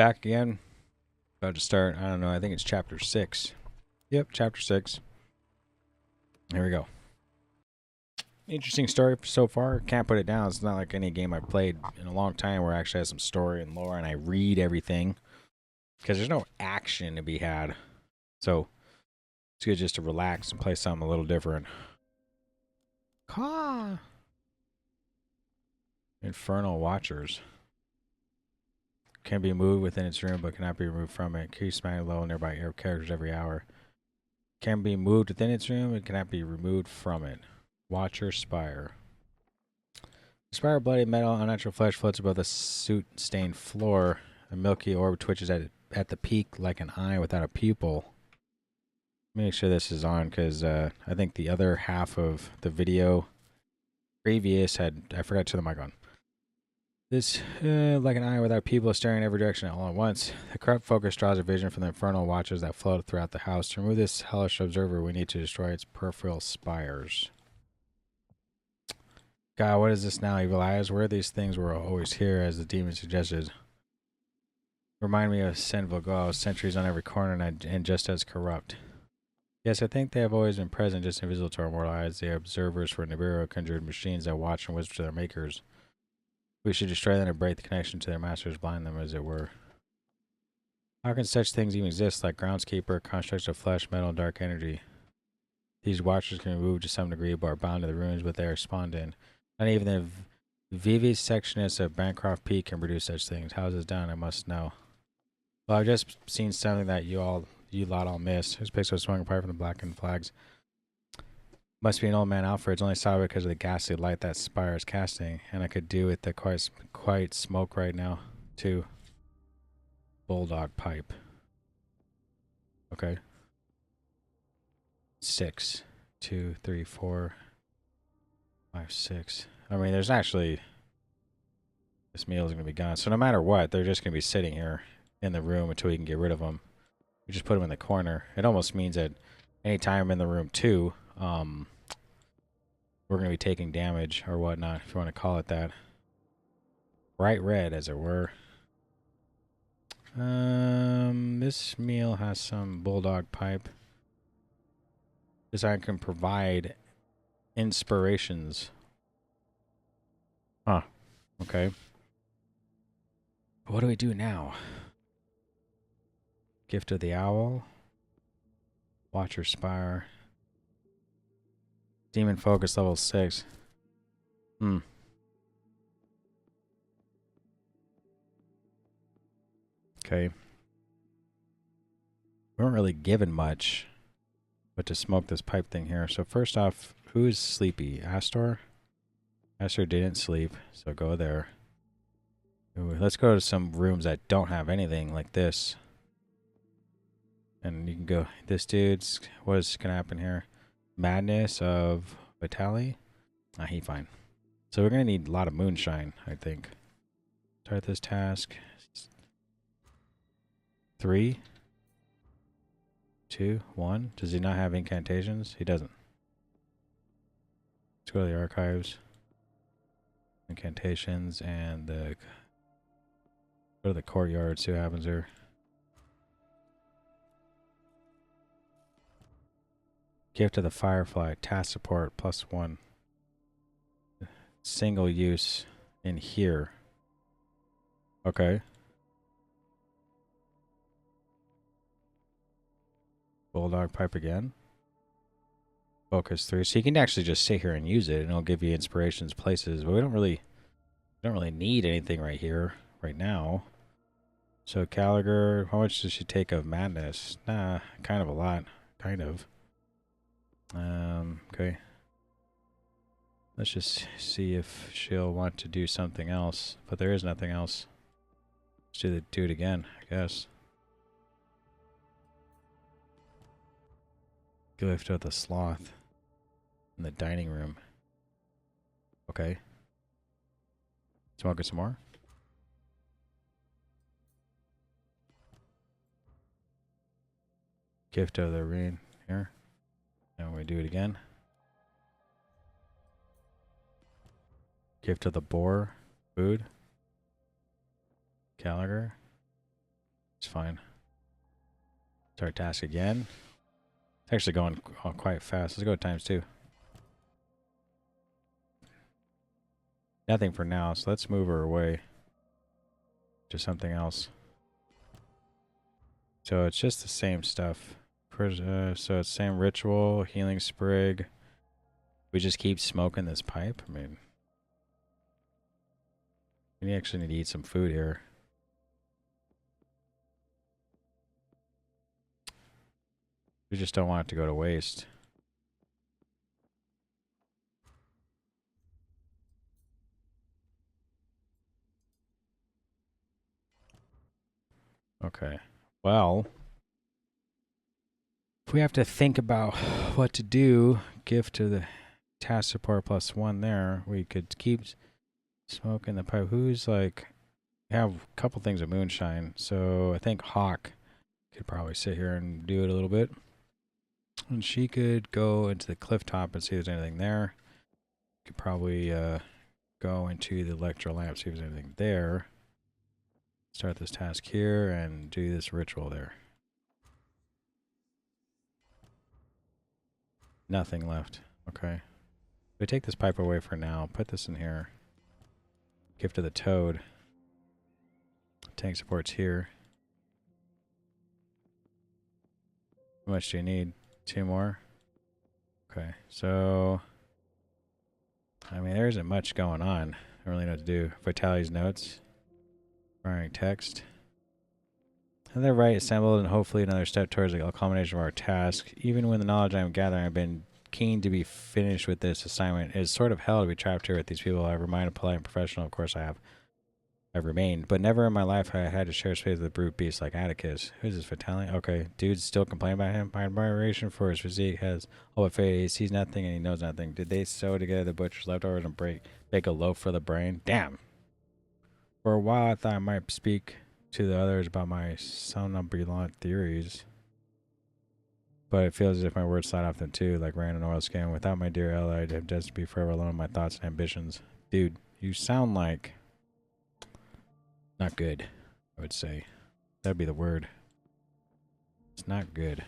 Back again. About to start. I don't know. I think it's chapter 6. Yep, chapter 6. Here we go. Interesting story so far. Can't put it down. It's not like any game I've played in a long time where it actually has some story and lore and I read everything. Because there's no action to be had. So it's good just to relax and play something a little different. Caw! Infernal Watchers. Can be moved within its room but cannot be removed from it. Increase magnetic level nearby air characters every hour. Can be moved within its room and cannot be removed from it. Watcher Spire. Spire of bloody metal, unnatural flesh floats above the soot-stained floor. A milky orb twitches at the peak like an eye without a pupil. Make sure this is on because I think the other half of the video previous I forgot to turn the mic on. This, like an eye without people staring in every direction all at once. The corrupt focus draws a vision from the infernal watchers that float throughout the house. To remove this hellish observer, we need to destroy its peripheral spires. God, what is this now, evil eyes? Where these things were always here, as the demon suggested. Remind me of Saint Vaugal, sentries on every corner and just as corrupt. Yes, I think they have always been present, just invisible to our mortal eyes. They are observers for Nibiru, conjured machines that watch and whisper to their makers. We should destroy them to break the connection to their masters, blind them as it were. How can such things even exist, like groundskeeper, constructs of flesh, metal, and dark energy? These watchers can be moved to some degree, but are bound to the ruins, but they are spawned in. Not even the vivisectionists of Bancroft Peak can produce such things. How is this done? I must know. Well, I've just seen something that you lot all missed. This picture was swung apart from the blackened flags. Must be an old man Alfred's. Only saw it because of the ghastly light that spire is casting, and I could do with the quiet smoke right now, too. Bulldog pipe. Okay. 6, 2, 3, 4, 5, 6. I mean, there's actually... This meal is going to be gone. So no matter what, they're just going to be sitting here in the room until we can get rid of them. We just put them in the corner. It almost means that anytime I'm in the room too, we're going to be taking damage or whatnot, if you want to call it that. Bright red, as it were. This meal has some bulldog pipe. This iron can provide inspirations. Huh. Okay. What do we do now? Gift of the Owl. Watcher Spire. Demon Focus level 6. Okay. We weren't really given much, but to smoke this pipe thing here. So first off, who's sleepy? Astor? Astor didn't sleep, so go there. Ooh, let's go to some rooms that don't have anything like this. And you can go, this dude's, what is going to happen here? Madness of Vitali? Ah, he fine. So we're going to need a lot of moonshine, I think. Start this task. 3, 2, 1. Does he not have incantations? He doesn't. Let's go to the archives. Incantations and the... Go to the courtyard, see what happens here. Gift of the Firefly, task support, +1. Single use in here. Okay. Bulldog pipe again. Focus 3. So you can actually just sit here and use it, and it'll give you inspirations, places. But we don't really need anything right here, right now. So Caliger, how much does she take of madness? Nah, kind of a lot. Kind of. Okay. Let's just see if she'll want to do something else. But there is nothing else. Let's do it again, I guess. Gift of the Sloth. In the dining room. Okay. Smoking some more? Gift of the Rain here. And we do it again. Gift of the Boar. Food. Gallagher. It's fine. Start task again. It's actually going quite fast. Let's go ×2. Nothing for now, so let's move her away to something else. So it's just the same stuff. So it's same ritual, healing sprig. We just keep smoking this pipe. I mean, we actually need to eat some food here. We just don't want it to go to waste. Okay. Well, if we have to think about what to do, gift to the task support +1 there, we could keep smoking the pipe. Who's like, we have a couple things of moonshine, so I think Hawk could probably sit here and do it a little bit. And she could go into the cliff top and see if there's anything there. Could probably go into the electro lamp, see if there's anything there. Start this task here and do this ritual there. Nothing left. Okay. We take this pipe away for now. Put this in here. Gift to the toad. Tank support's here. How much do you need? 2 more? Okay, so I mean, there isn't much going on. I don't really know what to do. Vitality's notes. Firing text. And they're right, assembled, and hopefully another step towards the culmination of our task. Even when the knowledge I am gathering, I've been keen to be finished with this assignment. It is sort of hell to be trapped here with these people. I've remained polite and professional. Of course I have. I've remained, but never in my life have I had to share space with a brute beast like Atticus. Who's this Vitality? Okay, dude's still complaining about him. My admiration for his physique has all but faded. He sees nothing and he knows nothing. Did they sew together the butcher's leftovers and bake a loaf for the brain? Damn. For a while I thought I might speak to the others about my somnambulant theories, but it feels as if my words slide off them too, like rain on oil skin. Without my dear Ella, I'd have just to be forever alone in my thoughts and ambitions. Dude, you sound like not good, I would say. That'd be the word. It's not good.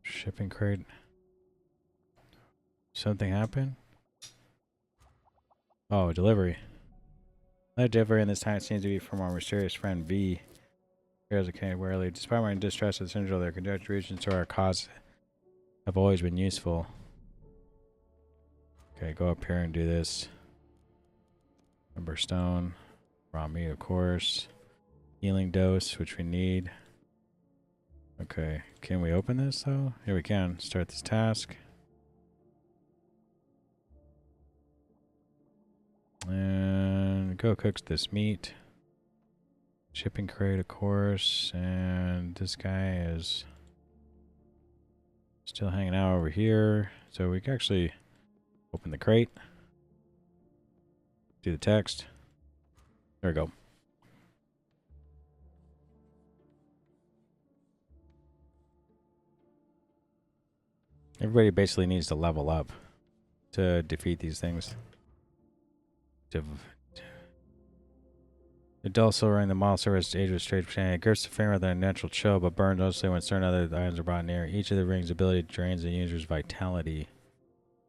Shipping crate. Something happened? Oh, delivery. That delivery in this time seems to be from our mysterious friend V. Here's a Canadian warily. Despite my distrust of the Central, their contributions to our cause have always been useful. Okay, go up here and do this. Ember stone. Raw meat, of course. Healing dose, which we need. Okay, can we open this though? Here we can. Start this task. And go cook this meat. Shipping crate, of course. And this guy is still hanging out over here. So we can actually open the crate. Do the text. There we go. Everybody basically needs to level up to defeat these things. The dull silver ring, the model service age with strange it grips the frame with a natural chill, but burns mostly when certain other items are brought near. Each of the ring's ability drains the user's vitality.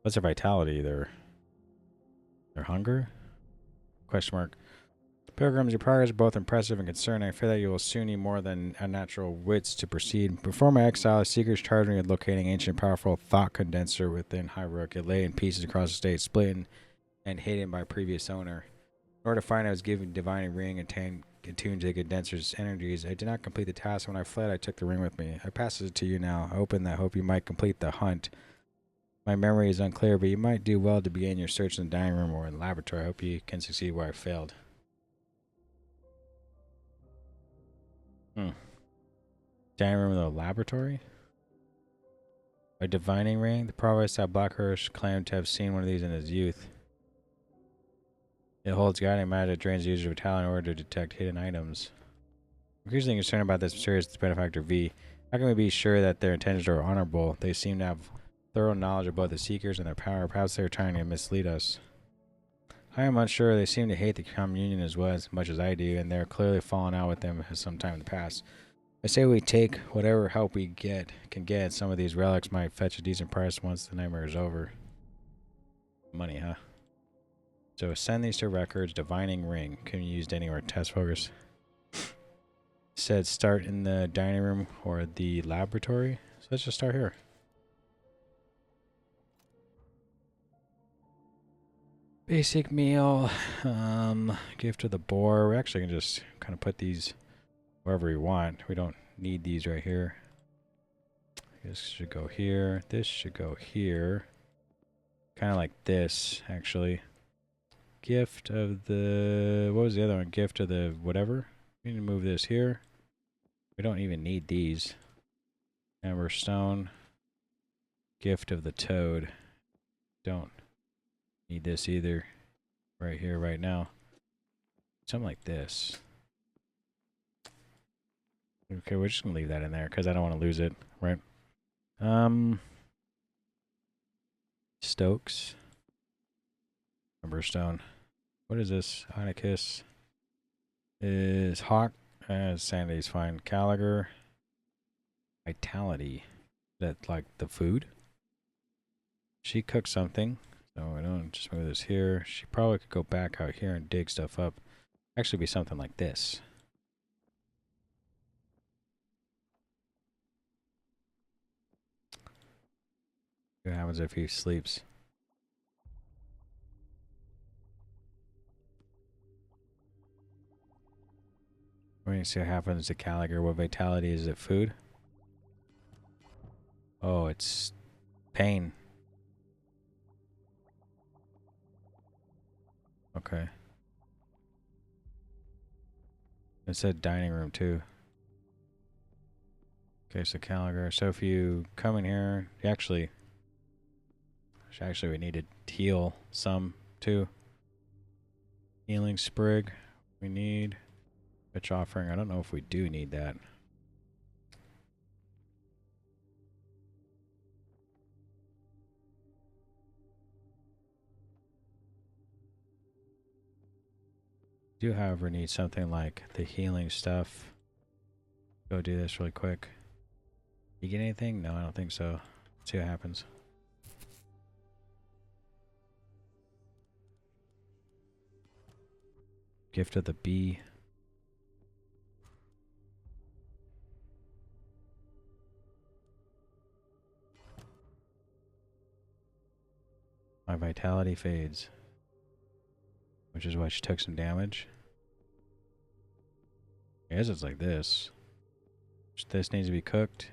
What's their vitality? Their hunger? Question mark. Pilgrims, your progress is both impressive and concerning. I fear that you will soon need more than unnatural wits to proceed. Before my exile, seekers charged me with locating ancient powerful thought condenser within Highrook. It lay in pieces across the state, split and hidden by previous owner. In order to find, I was given divine ring and attuned to the condenser's energies. I did not complete the task. When I fled, I took the ring with me. I pass it to you now. I open that hope you might complete the hunt. My memory is unclear, but you might do well to begin your search in the dining room or in the laboratory. I hope you can succeed where I failed. Dining room of the laboratory? A divining ring? The provost at Blackhurst claimed to have seen one of these in his youth. It holds guiding matter that drains the user's vitality in order to detect hidden items. I'm increasingly concerned about this mysterious benefactor V. How can we be sure that their intentions are honorable? They seem to have thorough knowledge of both the Seekers and their power. Perhaps they are trying to mislead us. I am unsure. They seem to hate the communion as well as much as I do, and they're clearly falling out with them some time in the past. I say we take whatever help we can get. Some of these relics might fetch a decent price once the nightmare is over. Money, huh? So send these to records. Divining ring can be used anywhere. Test focus. Said start in the dining room or the laboratory. So let's just start here. Basic meal. Gift of the boar. We actually can just kind of put these wherever we want. We don't need these right here. This should go here. This should go here. Kind of like this, actually. Gift of the... What was the other one? Gift of the whatever. We need to move this here. We don't even need these. Amber stone. Gift of the toad. Don't need this either. Right here, right now. Something like this. Okay, we're just gonna leave that in there because I don't want to lose it, right? Stokes. Amberstone. What is this? Atticus. Is Hawk. Sanity's fine. Caliger. Vitality. That like the food? She cooked something. So we don't just move this here. She probably could go back out here and dig stuff up. Actually be something like this. What happens if he sleeps? We're going to see what happens to Caliger. What vitality is it? Food? Oh, it's pain. Okay. It said dining room too. Okay, so Caliger. So if you come in here, actually we need to heal some too. Healing sprig. We need pitch offering. I don't know if we do need that. Do however need something like the healing stuff. Go do this really quick. You get anything? No, I don't think so. Let's see what happens. Gift of the bee. My vitality fades. Which is why she took some damage. I guess it's like this. This needs to be cooked.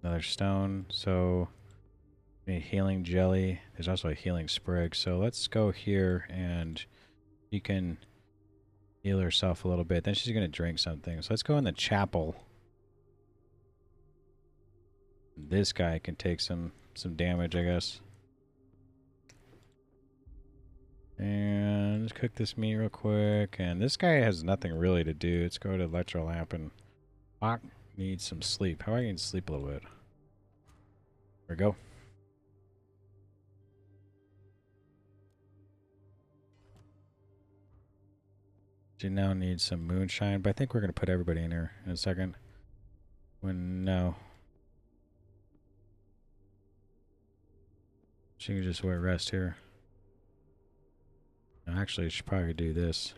Another stone. So, we need healing jelly. There's also a healing sprig. So let's go here and she can heal herself a little bit. Then she's going to drink something. So let's go in the chapel. This guy can take some damage, I guess. And let's cook this meat real quick. And this guy has nothing really to do. Let's go to electro lamp and Hawk needs some sleep. How about I can sleep a little bit? There we go. She now needs some moonshine, but I think we're going to put everybody in here in a second. No. She can just wear rest here. No, actually, she probably could do this.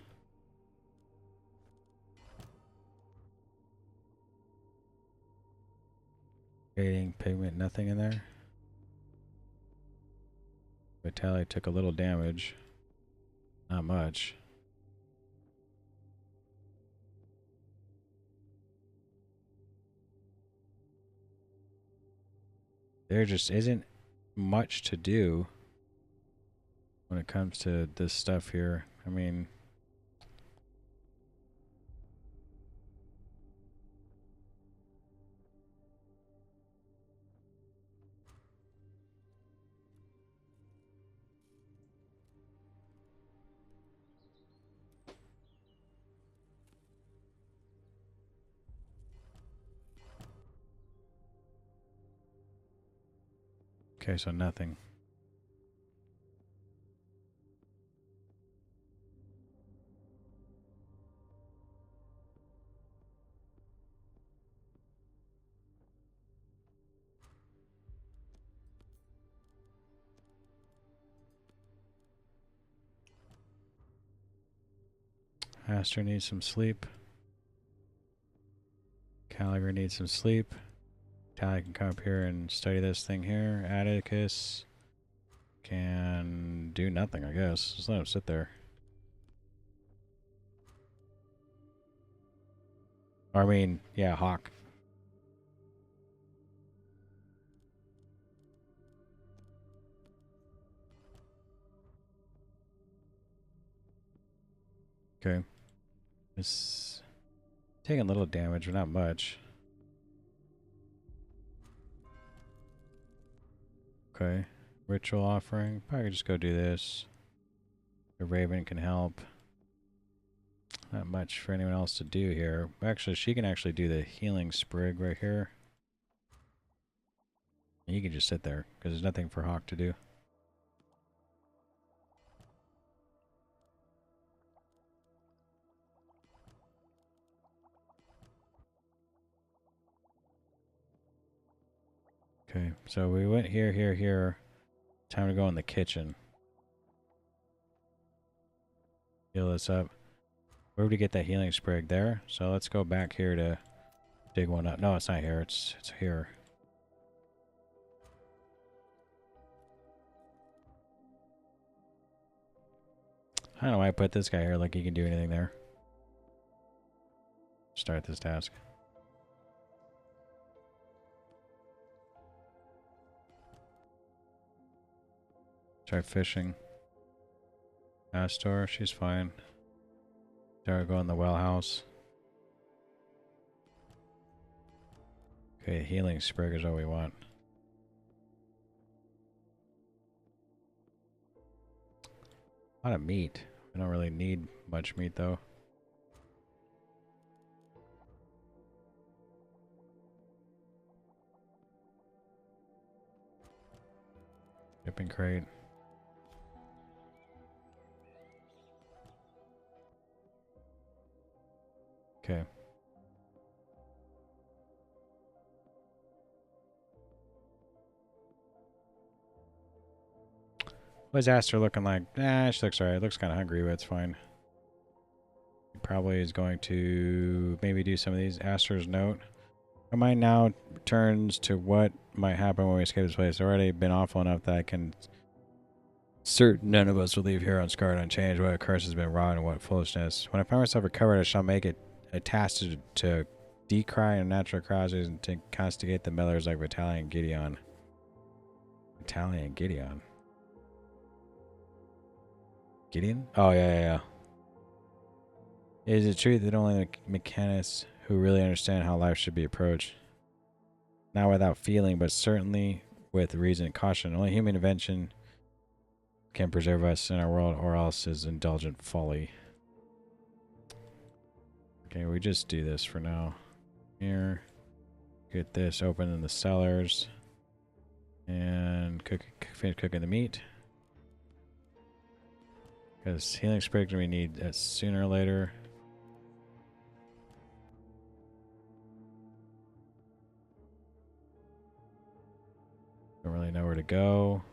Fading pigment, nothing in there. Vitality took a little damage. Not much. There just isn't much to do when it comes to this stuff here. I mean, okay, so nothing. Aster needs some sleep. Caliber needs some sleep. Tally can come up here and study this thing here. Atticus can do nothing, I guess. Just let him sit there. Or, I mean, yeah, Hawk. Okay. It's taking a little damage, but not much. Okay. Ritual offering. Probably just go do this. The Raven can help. Not much for anyone else to do here. Actually, she can actually do the healing sprig right here. And you can just sit there, because there's nothing for Hawk to do. Okay, so we went here, here, here. Time to go in the kitchen. Heal this up. Where would we get that healing sprig? There. So let's go back here to dig one up. No, it's not here. It's here. I don't know why I put this guy here like he can do anything there. Start this task. Try fishing. Astor, she's fine. Start going in the well house. Okay, healing sprig is what we want. A lot of meat. We don't really need much meat though. Shipping crate. Okay. What's Aster looking like? Nah, she looks alright. Looks kind of hungry, but it's fine. He probably is going to maybe do some of these. Aster's note. Our mind now turns to what might happen when we escape this place. It's already been awful enough that I can certain none of us will leave here unscarred, unchanged. What a curse has been wrought and what foolishness. When I find myself recovered, I shall make it a task to decry unnatural causes and to castigate the millers like Vitaly and Gideon. Vitaly and Gideon? Gideon? Oh, yeah. Is it true that only the mechanics who really understand how life should be approached? Not without feeling, but certainly with reason and caution. Only human invention can preserve us in our world, or else is indulgent folly. Okay, we just do this for now. Here. Get this open in the cellars. And finish cooking the meat. Because healing sprigs we need that sooner or later. Don't really know where to go.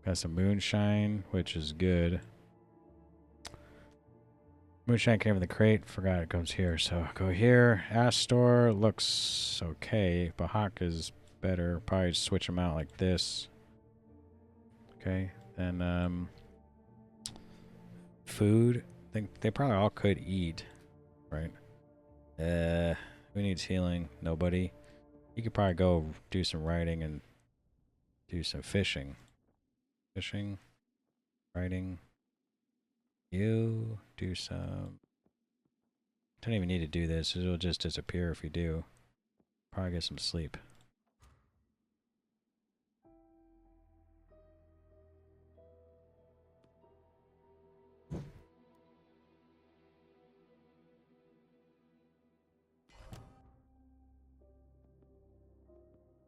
Got some moonshine, which is good. Moonshine came in the crate. Forgot it comes here. So go here. Astor looks okay. But Hawk is better. Probably switch them out like this. Okay. Then food. I think they probably all could eat. Right. Who needs healing? Nobody. You could probably go do some writing and do some fishing. Fishing. Writing. You do some. Don't even need to do this. It'll just disappear if you do. Probably get some sleep.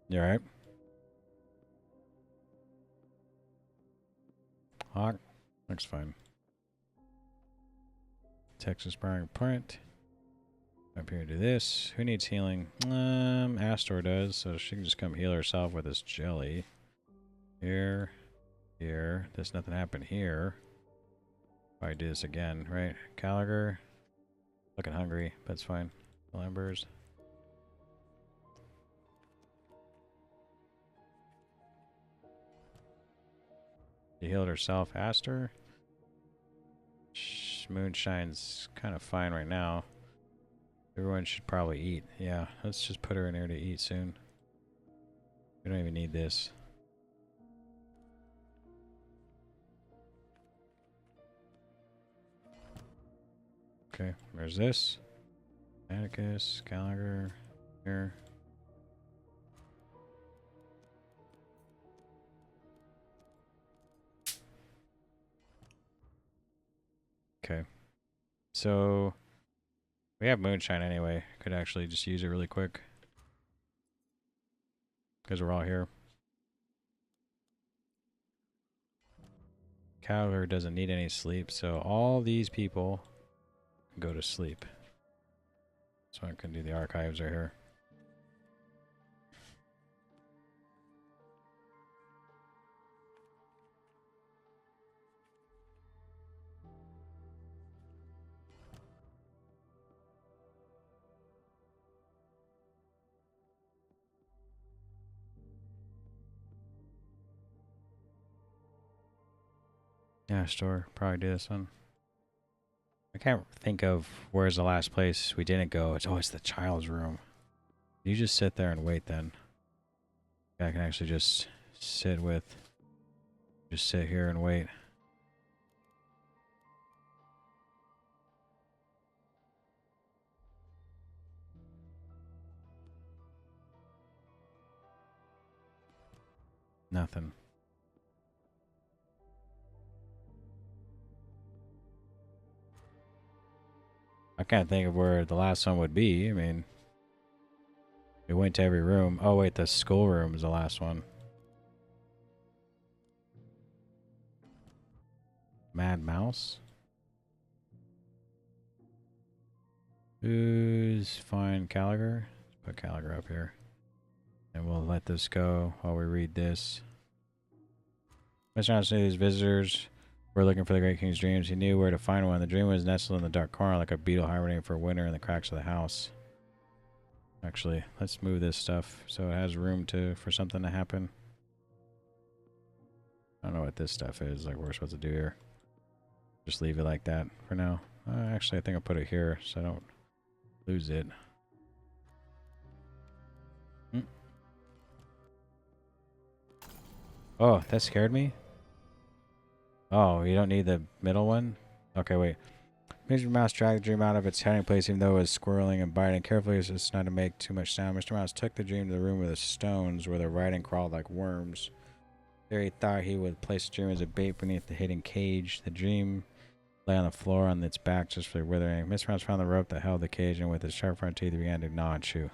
You alright? Hawk? Looks fine. Texas Sparring Print. Up here, do this. Who needs healing? Astor does, so she can just come heal herself with this jelly. Here, here. There's nothing happen here. Probably do this again, right? Gallagher. Looking hungry, but it's fine. Embers. She healed herself. Astor. Moonshine's kind of fine right now. Everyone should probably eat. Yeah, let's just put her in there to eat soon. We don't even need this. Okay, there's this. Atticus, Gallagher, here. Okay. So we have moonshine anyway. Could actually just use it really quick. Because we're all here. Gallagher doesn't need any sleep, so all these people can go to sleep. So I can do the archives right here. Yeah, sure. Probably do this one. I can't think of where's the last place we didn't go. It's always the child's room. You just sit there and wait then. I can actually just sit here and wait. Nothing. I can't think of where the last one would be. I mean, we went to every room. Oh wait, the schoolroom is the last one. Mad Mouse? Who's fine? Gallagher? Let's put Gallagher up here. And we'll let this go while we read this. Mr. Johnson knew these visitors were looking for the Great King's dreams. He knew where to find one. The dream was nestled in the dark corner like a beetle hibernating for winter in the cracks of the house. Actually, let's move this stuff so it has room for something to happen. I don't know what this stuff is, like what we're supposed to do here. Just leave it like that for now. Actually, I think I'll put it here so I don't lose it. Oh, that scared me. Oh, you don't need the middle one? Okay, wait. Mr. Mouse dragged the dream out of its hiding place even though it was squirreling and biting carefully so as not to make too much sound. Mr. Mouse took the dream to the room with the stones where the writing crawled like worms. There he thought he would place the dream as a bait beneath the hidden cage. The dream lay on the floor on its back just for withering. Mr. Mouse found the rope that held the cage and with his sharp front teeth he began to gnaw and chew.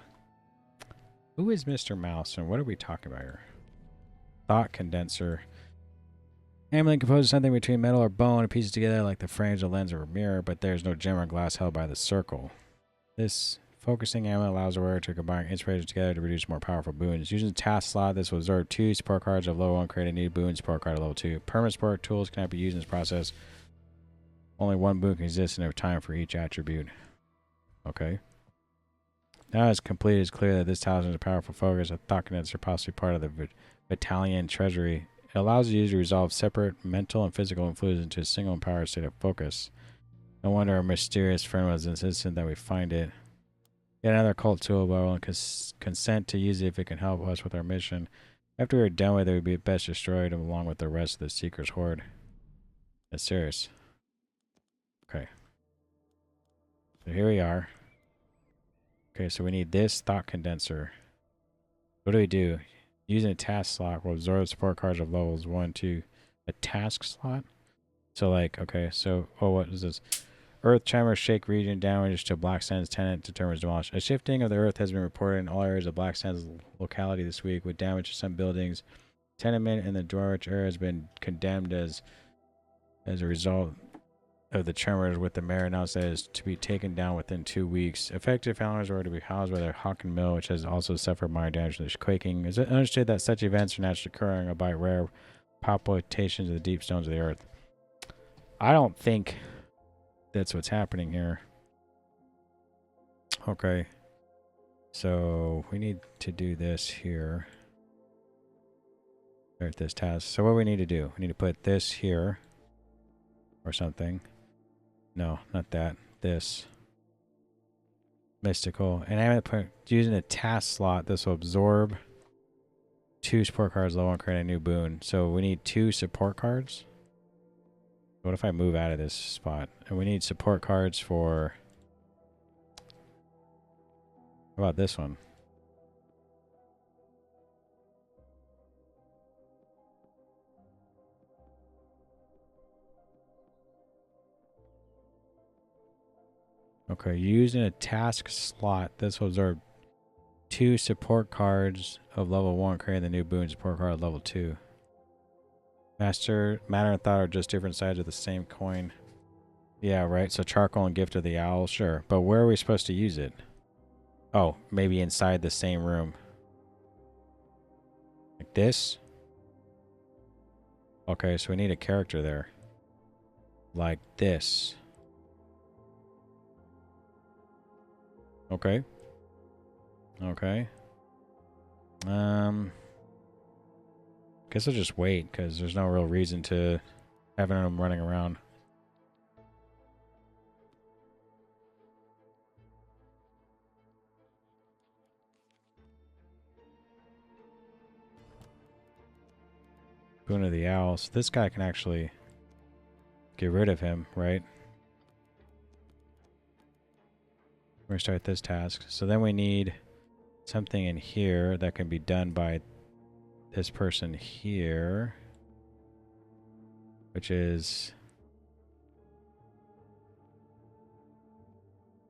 Who is Mr. Mouse and what are we talking about here? Thought condenser. Amulet composes something between metal or bone and pieces together like the frames of a lens or a mirror, but there's no gem or glass held by the circle. This focusing amulet allows the wearer to combine inspiration together to produce more powerful boons. Using the task slot, this will absorb 2 support cards of level 1, create a new boon support card of level 2. Permanent support tools cannot be used in this process. Only 1 boon can exist in every time for each attribute. Okay. Now it's complete, it's clear that this talisman is a powerful focus. A thought condenser possibly part of the battalion treasury. It allows the user to resolve separate mental and physical influences into a single empowered state of focus. No wonder our mysterious friend was insistent that we find it. Yet another cult tool, but I will consent to use it if it can help us with our mission. After we are done with it, it would be best destroyed along with the rest of the Seeker's horde. That's serious. Okay. So here we are. Okay, so we need this thought condenser. What do we do? Using a task slot will absorb support cards of levels 1, 2. A task slot? So like, okay, so, oh, what is this? Earth tremor shake region damage to Black Sands tenant determines demolish. A shifting of the earth has been reported in all areas of Black Sands locality this week with damage to some buildings. Tenement in the Dwarwich area has been condemned as a result. of the tremors with the mayor announced that it is to be taken down within 2 weeks. Affected families are to be housed by their Hawken Mill, which has also suffered minor damage from the quaking. Is it understood that such events are naturally occurring by rare palpitations of the deep stones of the earth? I don't think that's what's happening here. Okay. So we need to do this here. Start this task. So what we need to do, we need to put this here or something. No, not that. This. Mystical. And I'm going to put, using a task slot, this will absorb 2 support cards level and create a new boon. So we need 2 support cards. What if I move out of this spot? And we need support cards for... How about this one? Okay, using a task slot, this will absorb 2 support cards of level 1, creating the new boon support card of level 2. Matter and thought are just different sides of the same coin. Yeah, right. So charcoal and gift of the owl, sure. But where are we supposed to use it? Oh, maybe inside the same room. Like this? Okay, so we need a character there. Like this. Okay. Okay. Guess I'll just wait, because there's no real reason to having them running around. Boon of the Owl. So this guy can actually get rid of him, right? We're going to start this task. So then we need something in here that can be done by this person here. Which is...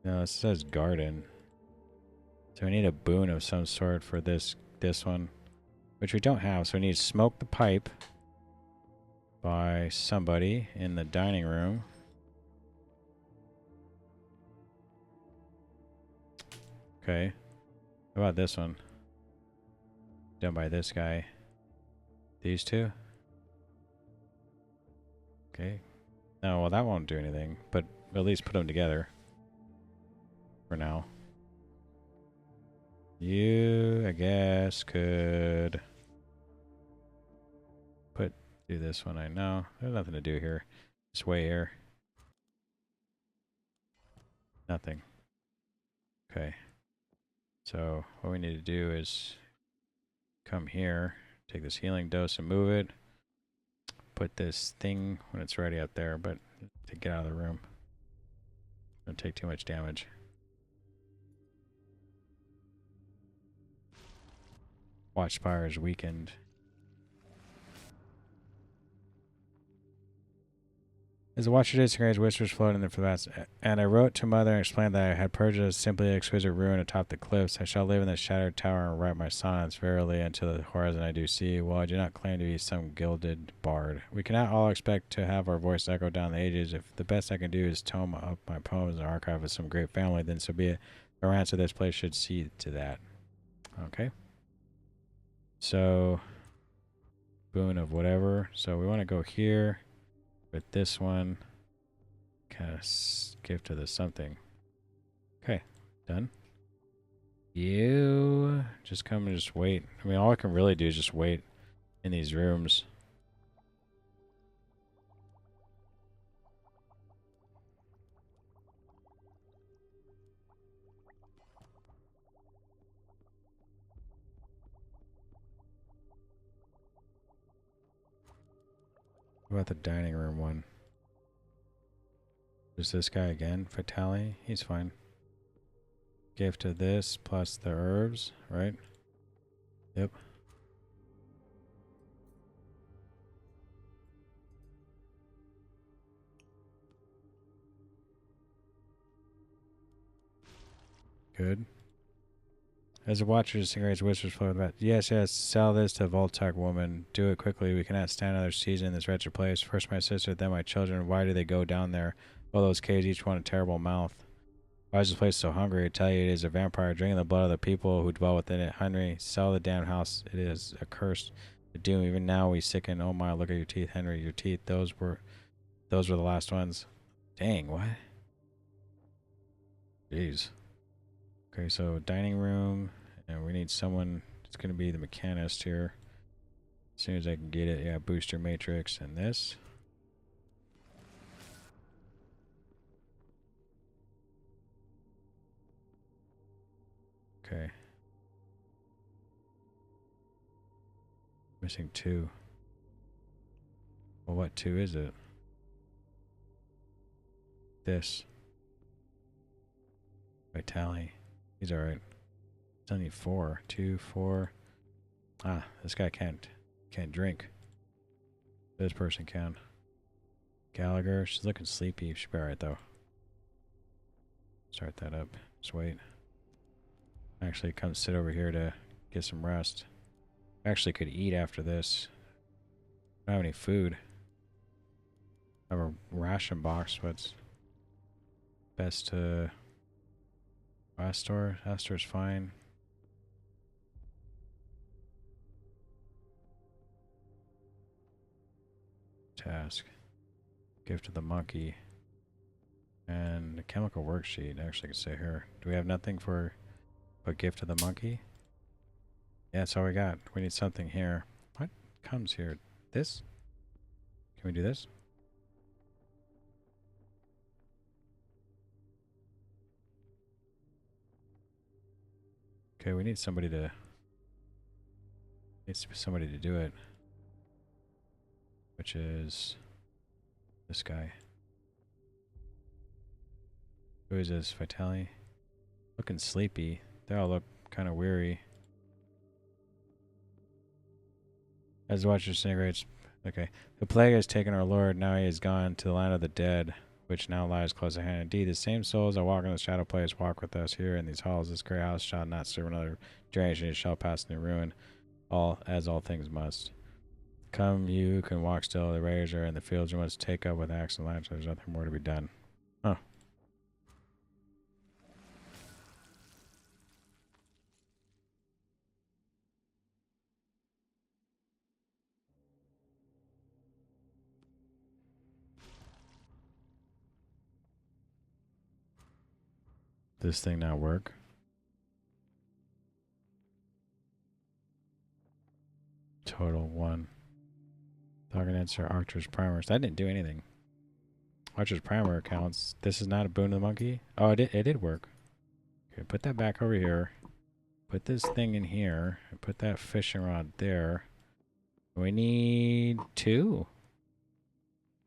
No, it says garden. So we need a boon of some sort for this one. Which we don't have. So we need to smoke the pipe by somebody in the dining room. Okay. How about this one? Done by this guy. These two? Okay. No, well that won't do anything. But at least put them together. For now. You, I guess, could... do this one, I know. There's nothing to do here. Just wait here. Nothing. Okay. So what we need to do is come here, take this healing dose and move it. Put this thing when it's ready up there, but to get out of the room. Don't take too much damage. Watchspire is weakened. As the watcher did, strange whispers floated in the vast. And I wrote to mother and explained that I had purchased simply exquisite ruin atop the cliffs. I shall live in the shattered tower and write my sonnets verily until the horizon I do see. While I do not claim to be some gilded bard, we cannot all expect to have our voice echo down the ages. If the best I can do is tome up my poems in the archive of some great family, then so be it. The romance of this place should see to that. Okay. So, boon of whatever. So we want to go here. With this one, kind of give to the something. Okay, done. You just come and just wait. I mean, all I can really do is just wait in these rooms. What about the dining room one? Just this guy again, Fatale. He's fine. Give to this plus the herbs, right? Yep. Good. As a watcher, cigarettes, whispers flow about. Yes, yes, sell this to Voltec woman. Do it quickly. We cannot stand another season in this wretched place. First my sister, then my children. Why do they go down there? All those caves, each one a terrible mouth. Why is this place so hungry? I tell you, it is a vampire drinking the blood of the people who dwell within it. Henry, sell the damn house. It is a curse. A doom. Even now we sicken. Oh my, look at your teeth, Henry. Your teeth. Those were the last ones. Dang, what? Jeez. Okay, so dining room, and we need someone. It's gonna be the mechanist here. As soon as I can get it, yeah. Booster matrix and this. Okay. Missing 2. Well, what 2 is it? This. Vitali. He's alright. It's only 4. 2, 4. Ah, this guy can't drink. This person can. Gallagher, she's looking sleepy. She'll be alright though. Start that up. Just wait. Actually, come sit over here to get some rest. Actually, could eat after this. I don't have any food. I have a ration box. What's best to Astor? Astor's fine. Task. Gift to the monkey. And the chemical worksheet. Actually, I could say here. Do we have nothing for a gift to the monkey? Yeah, that's all we got. We need something here. What comes here? This? Can we do this? Okay, we need somebody to... Needs to be somebody to do it. Which is... this guy. Who is this? Vitali? Looking sleepy. They all look kind of weary. As the watcher disintegrates... Okay. The plague has taken our lord. Now he is gone to the land of the dead, which now lies close at hand. Indeed, the same souls that walk in the shadow place walk with us here in these halls. This great house shall not serve another generation. It shall pass into ruin, all things must. Come, you who can walk still. The raiders are in the fields. You must take up with axe and lance. There's nothing more to be done. Huh. This thing not work? Total 1. Target answer Archer's Primer. So that didn't do anything. Archer's Primer accounts. This is not a boon to the monkey? Oh, it did work. Okay, put that back over here. Put this thing in here. And put that fishing rod there. We need 2.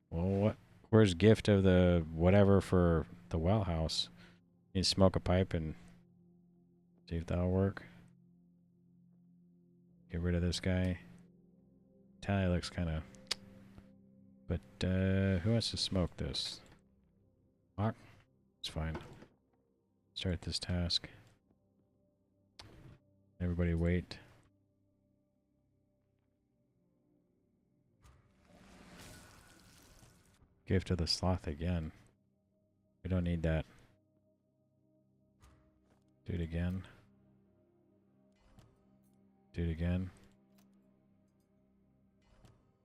Well, what? Where's gift of the whatever for the well house? Need to smoke a pipe and see if that'll work. Get rid of this guy. Tally looks kind of... But, who wants to smoke this? Lock? It's fine. Start this task. Everybody wait. Gift of the sloth again. We don't need that. Do it again. Do it again.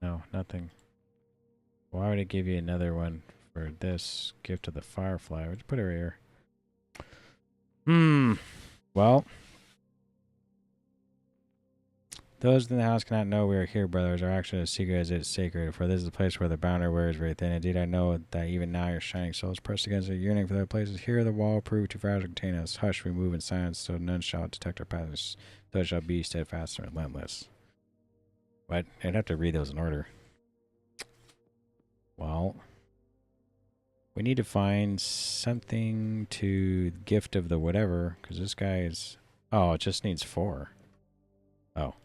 No, nothing. Why would it give you another one for this? Gift of the firefly. Would you put it right here? Well. Those in the house cannot know we are here, brothers. Our action is secret as it is sacred. For this is the place where the boundary wears very thin. Indeed, I know that even now your shining souls pressed against it, yearning for their places. Here the wall proved too fragile to contain us. Hush, we move in silence, so none shall detect our passage. So it shall be steadfast and relentless. But I'd have to read those in order. Well, we need to find something to gift of the whatever, because this guy is... Oh, it just needs 4. Oh.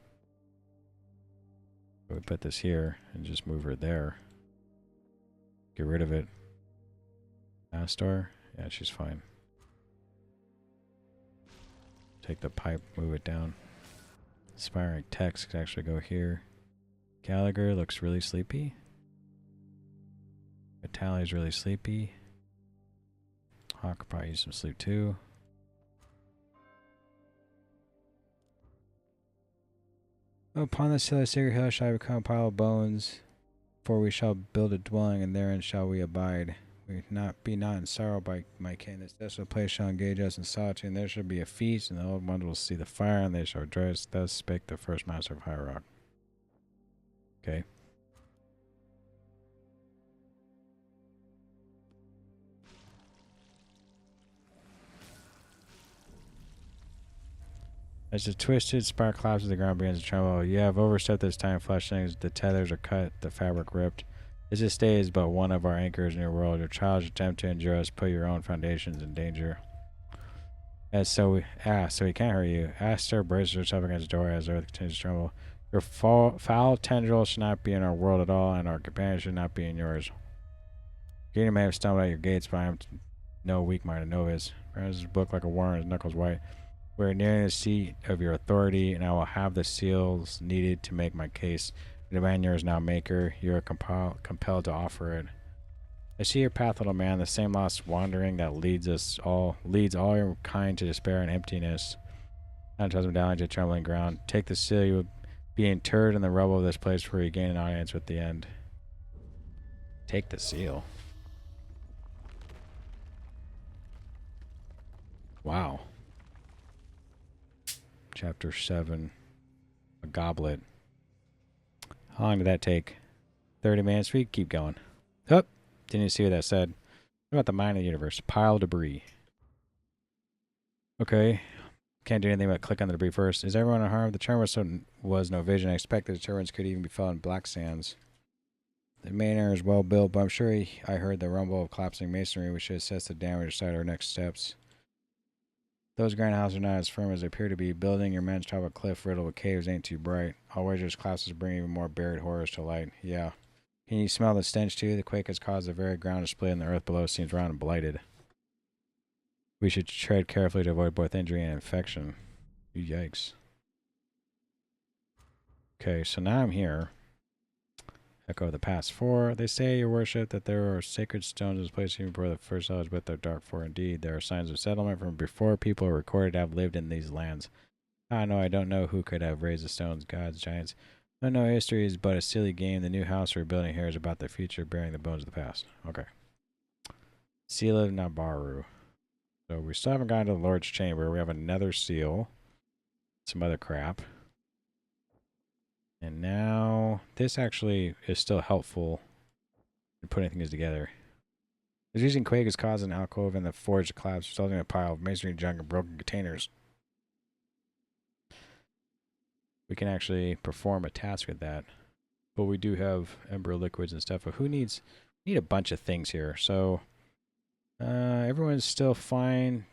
We put this here and just move her there. Get rid of it. Astor? Yeah, she's fine. Take the pipe, move it down. Inspiring text could actually go here. Gallagher looks really sleepy. Vitaly's really sleepy. Hawk could probably use some sleep too. Upon this hill, a sacred hill, shall I become a pile of bones, for we shall build a dwelling, and therein shall we abide. We be not in sorrow by my kin. This desolate place shall engage us in solitude, and there shall be a feast, and the old ones will see the fire, and they shall rejoice. Thus spake the first master of Highrook. Okay. As the twisted spark collapses, the ground begins to tremble. You have overstepped this time, fleshlings. The tethers are cut, the fabric ripped. This day is but one of our anchors in your world. Your childish attempt to endure us put your own foundations in danger. So he can't hurt you. Aster braces herself against the door as the earth continues to tremble. Your foul tendrils should not be in our world at all, and our companions should not be in yours. Gator may have stumbled at your gates, but I am no weak-minded novice. His book like a worm, his knuckles white. We are nearing the seat of your authority, and I will have the seals needed to make my case. The demand yours now, maker. You are compelled to offer it. I see your path, little man, the same lost wandering that leads all your kind to despair and emptiness. Now toss him down into trembling ground. Take the seal, you will be interred in the rubble of this place where you gain an audience with the end. Take the seal. Wow. Chapter 7. A goblet. How long did that take? 30 minutes? We keep going. Oh, didn't you see what that said? What about the mind of the universe? Pile debris. Okay. Can't do anything but click on the debris first. Is everyone unharmed? The term was no vision. I expect the deterrents could even be felt in black sands. The main area is well built, but I'm sure I heard the rumble of collapsing masonry. We should assess the damage and decide our next steps. Those granite houses are not as firm as they appear to be. Building your men's top of a cliff riddled with caves ain't too bright. All wagers classes bring even more buried horrors to light. Yeah. Can you smell the stench too? The quake has caused the very ground to split and the earth below seems round and blighted. We should tread carefully to avoid both injury and infection. Yikes. Okay, so now I'm here. Echo of the past 4. They say, your worship, that there are sacred stones in this place even before the first settlers built their dark fort. Indeed, there are signs of settlement from before people are recorded to have lived in these lands. I don't know who could have raised the stones, gods, giants. No, history is but a silly game. The new house we're building here is about the future, bearing the bones of the past. Okay. Seal of Nabaru. So we still haven't gotten to the Lord's Chamber. We have another seal. Some other crap. And now, this actually is still helpful in putting things together. The using quake has caused an alcove in the forge to collapse, resulting in a pile of masonry, junk, and broken containers. We can actually perform a task with that. But we do have ember liquids and stuff. But we need a bunch of things here. So, everyone's still fine.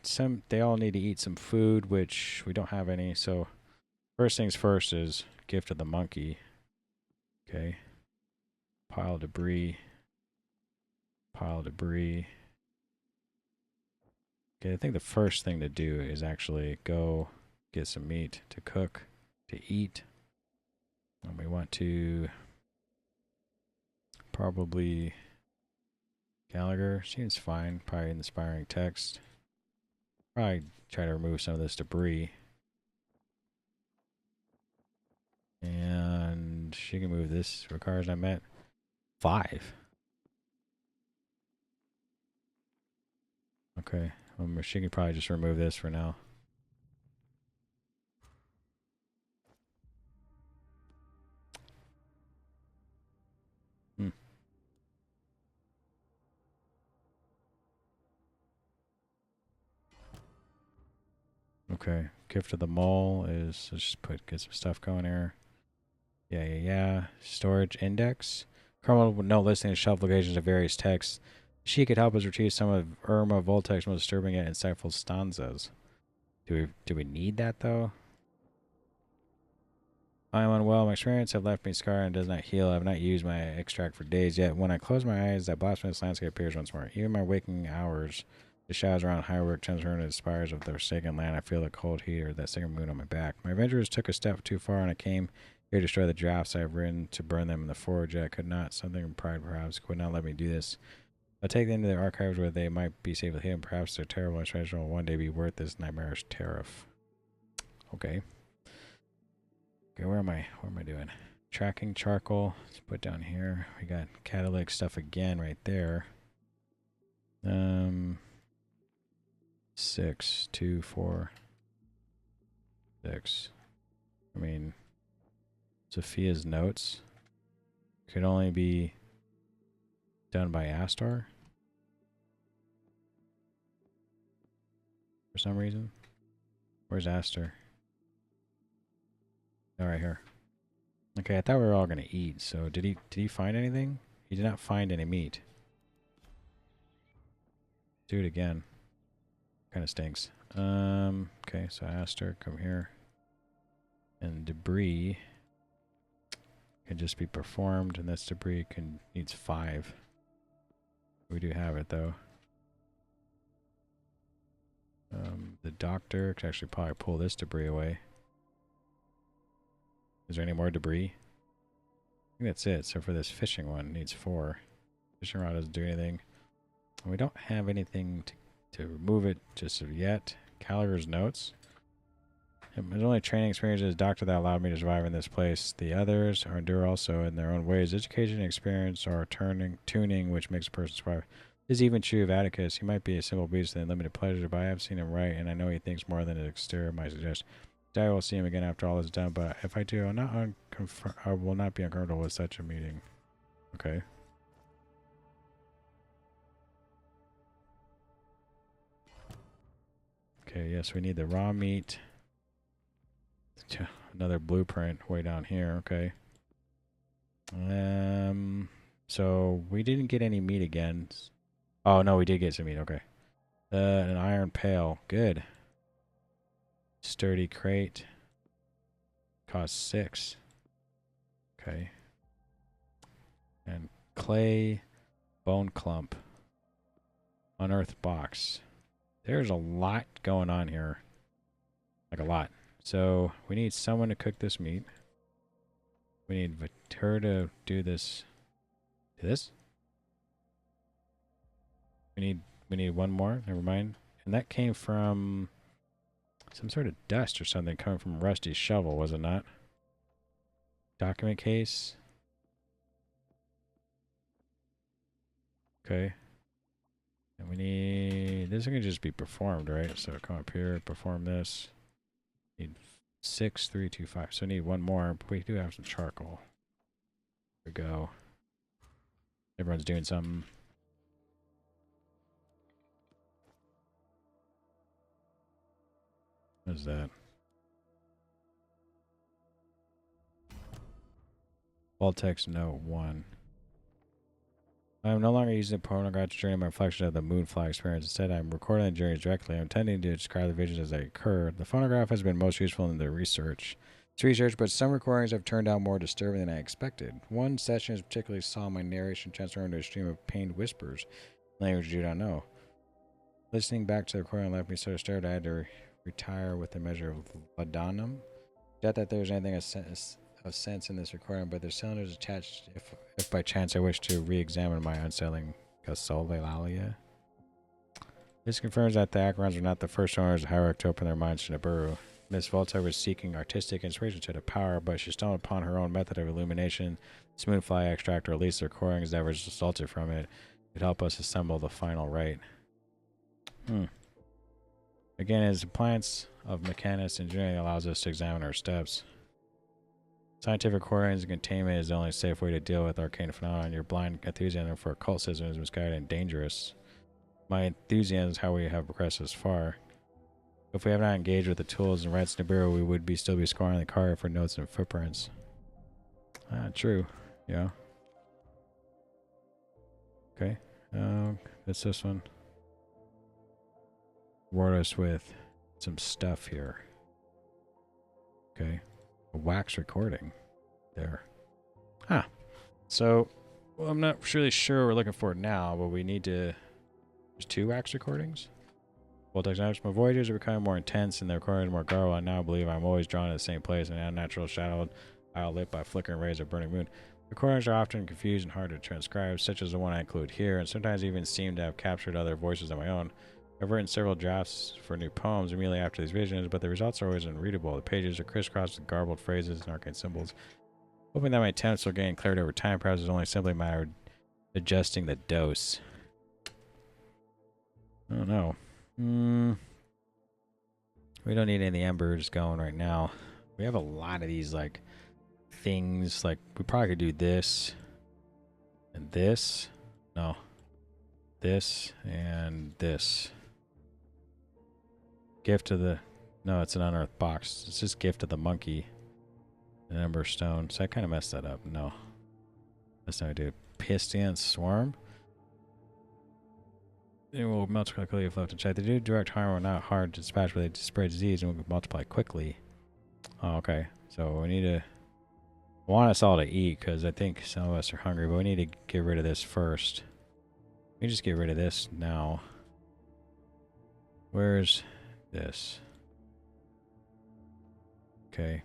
They all need to eat some food, which we don't have any. So, first things first is gift of the monkey. Okay. Pile debris. Pile debris. Okay, I think the first thing to do is actually go get some meat to cook, to eat. And we want to probably Gallagher. Seems fine. Probably inspiring text. Probably try to remove some of this debris. And she can move this for cars I met. 5. Okay. She can probably just remove this for now. Okay. Gift of the mole is let's just get some stuff going here. Yeah. Storage index. Criminal with no listing of shelf locations of various texts. She could help us retrieve some of Irma Voltek's most disturbing yet insightful stanzas. Do we need that though? I am unwell. My experience have left me scarred and does not heal. I have not used my extract for days yet. When I close my eyes, that blasphemous landscape appears once more. Even my waking hours The shadows around Highrook transfer into the spires of the forsaken land. I feel the cold heat or that second moon on my back. My adventurers took a step too far, and I came here to destroy the drafts I have written to burn them in the forge. Yet I could not. Something in pride, perhaps, would not let me do this. I'll take them to their archives where they might be safely hidden. Perhaps their terrible expression will one day be worth this nightmarish tariff. Okay. Okay, where am I? What am I doing? Tracking charcoal. Let's put down here. We got catalytic stuff again right there. 6, 2, 4, 6. I mean, Sophia's notes could only be done by Astar for some reason. Where's Astar? Oh, right here. Okay, I thought we were all gonna eat. So did he find anything? He did not find any meat. Do it again. Kind of stinks. Okay, so Astar, come here. And debris can just be performed, and this debris needs 5. We do have it though. The doctor could actually probably pull this debris away. Is there any more debris? I think that's it. So for this fishing one, it needs 4. Fishing rod doesn't do anything. And we don't have anything to remove it just yet. Gallagher's notes. His only training experience as a doctor that allowed me to survive in this place. The others are endure also in their own ways. Education and experience are tuning which makes a person survive. This is even true of Atticus. He might be a simple beast and limited pleasure, but I have seen him write, and I know he thinks more than his exterior might suggest. I will see him again after all is done, but if I do, I will not be uncomfortable with such a meeting. Okay. Okay, yes, we need the raw meat. Another blueprint way down here, okay. So we didn't get any meat again. Oh no, we did get some meat, okay. An iron pail, good. Sturdy crate. Cost 6. Okay. And clay bone clump. Unearthed box. There's a lot going on here. Like a lot. So we need someone to cook this meat. We need her to do this. Do this? We need one more. Never mind. And that came from some sort of dust or something coming from Rusty's shovel, was it not? Document case. Okay. And we need... This can just be performed, right? So come up here, perform this. Need 6, 3, 2, 5. So we need one more. But we do have some charcoal. There we go. Everyone's doing something. What is that? Voltex Note 1. I am no longer using the pornograph to journey my reflection of the Moonfly experience. Instead, I'm recording the journeys directly. I'm intending to describe the visions as they occur. The phonograph has been most useful in the research. It's research, but some recordings have turned out more disturbing than I expected. One session is particularly saw my narration transform into a stream of pained whispers, language you don't know. Listening back to the recording left me so disturbed I had to retire with a measure of laudanum. Doubt that there's anything of sense in this recording, but there's cylinders attached if by chance I wish to re-examine my unsettling Gasolalalia. This confirms that the Acherons were not the first owners of Highrook to open their minds to Nibiru. Miss Volta was seeking artistic inspiration to the power, but she stumbled upon her own method of illumination. This Moonfly extract, or at least the recordings that resulted from it, could help us assemble the final rite. Again, as appliance of mechanics engineering allows us to examine our steps. Scientific recordings and containment is the only safe way to deal with arcane phenomena. Your blind enthusiasm for occultism is misguided and dangerous. My enthusiasm is how we have progressed this far. If we have not engaged with the tools and rights of Nibiru, we would still be scouring the car for notes and footprints. True. Yeah. Okay. That's this one. Reward us with some stuff here. Okay. A wax recording. There. So, well, I'm not really sure what we're looking for now, but we need to There's 2 wax recordings. Voltex notes. My voyages are becoming more intense and the recordings more garbled. I now believe I'm always drawn to the same place, an unnatural shadowed isle lit by flickering rays of burning moon. Recordings are often confused and hard to transcribe, such as the one I include here, and sometimes even seem to have captured other voices of my own. I've written several drafts for new poems immediately after these visions, but the results are always unreadable. The pages are crisscrossed with garbled phrases and arcane symbols. Hoping that my attempts will gain clarity over time, perhaps it's only simply a matter of adjusting the dose. I don't know. We don't need any of the embers going right now. We have a lot of these, like, things. Like, we probably could do this and this. No. This and this. Gift of the... No, it's an unearthed box. It's just gift of the monkey. An ember stone. So I kind of messed that up. No. That's not what I do. Piston swarm. It will multiply quickly if left unchecked. They do direct harm, are not hard to dispatch, but they spread disease and will multiply quickly. Oh, okay. So we need to... I want us all to eat, because I think some of us are hungry, but we need to get rid of this first. We just get rid of this now. Where's this? Okay.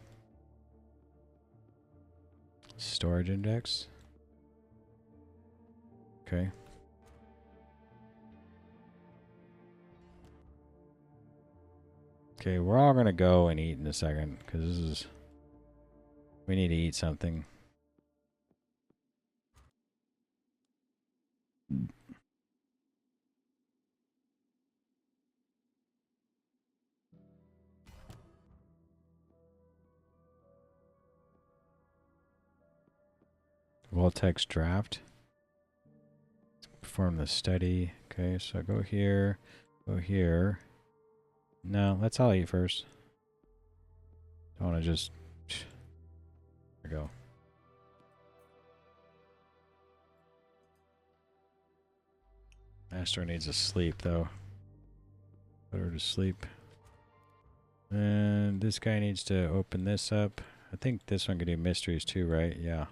Storage index. Okay. Okay, we're all gonna go and eat in a second, because this is... We need to eat something. Voltex draft. Perform the study. Okay, so go here. Go here. No, let's all eat first. Don't want to just... There we go. Master needs to sleep, though. Put her to sleep. And this guy needs to open this up. I think this one can do mysteries too, right? Yeah.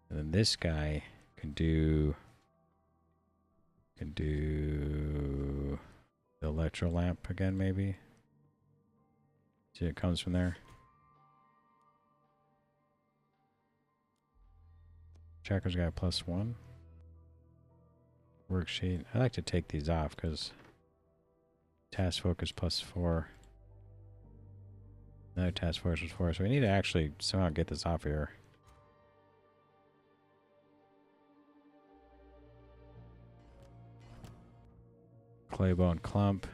And then this guy can do... the electro lamp again, maybe. See, it comes from there. Tracker's got +1. Worksheet. I like to take these off because task focus +4. Another task force was 4. So we need to actually somehow get this off here. Claybone clump.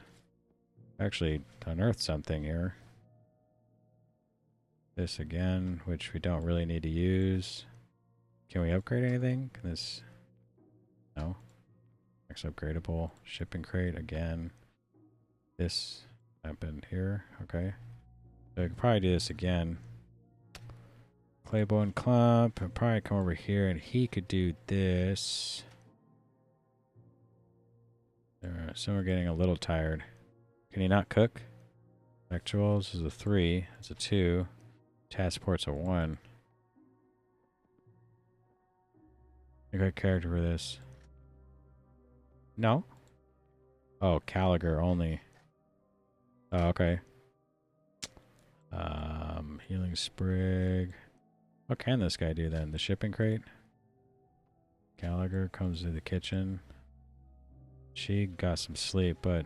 Actually unearthed something here. This again, which we don't really need to use. Can we upgrade anything? Can this... No. Max upgradable. Shipping crate again. This happened here. Okay. So I could probably do this again. Claybone clump. I'd probably come over here and he could do this. So we're getting a little tired. Can he not cook? Actuals is a 3. It's a 2. Task port's a 1. A good character for this. No? Oh, Caliger only. Oh, okay. Healing sprig. What can this guy do then? The shipping crate? Gallagher comes to the kitchen. She got some sleep, but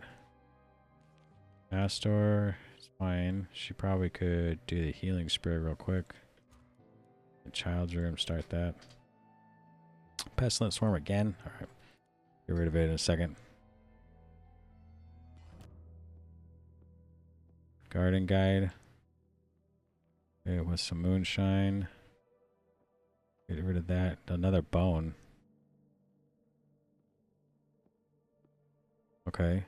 Astor is fine. She probably could do the healing sprig real quick. The child's room, start that. Pestilent swarm again. Alright. Get rid of it in a second. Garden guide. Okay, with some moonshine. Get rid of that. Another bone. Okay.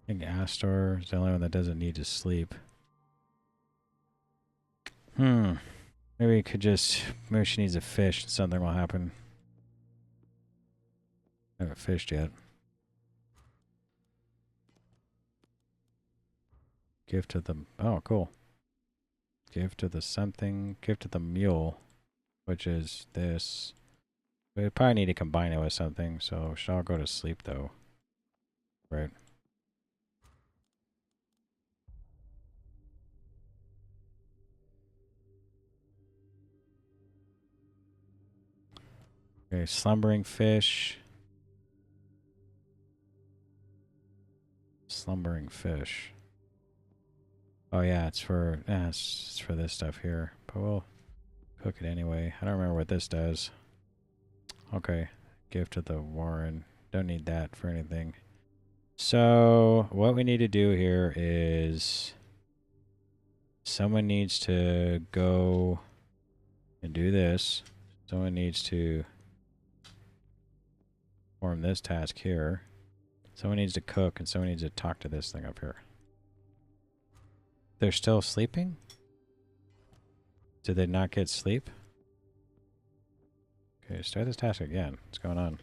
I think Astor is the only one that doesn't need to sleep. Maybe we could just... Maybe she needs a fish and something will happen. I haven't fished yet. Gift to the... Oh, cool. Gift to the something. Gift to the mule, which is this. We probably need to combine it with something, so should all go to sleep, though. Right. Okay, slumbering fish. Slumbering fish. Oh yeah, it's for it's for this stuff here. But we'll cook it anyway. I don't remember what this does. Okay. Gift to the Warren. Don't need that for anything. So what we need to do here is someone needs to go and do this. Someone needs to perform this task here. Someone needs to cook, and someone needs to talk to this thing up here. They're still sleeping? Did they not get sleep? Okay, start this task again. What's going on?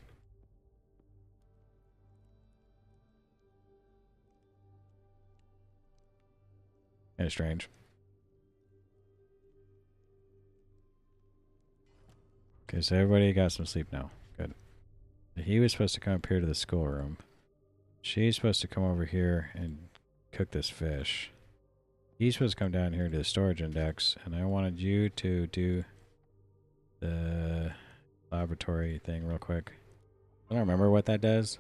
Kind of strange. Okay, so everybody got some sleep now. Good. He was supposed to come up here to the schoolroom. She's supposed to come over here and cook this fish. He's supposed to come down here to the storage index, and I wanted you to do the laboratory thing real quick. I don't remember what that does.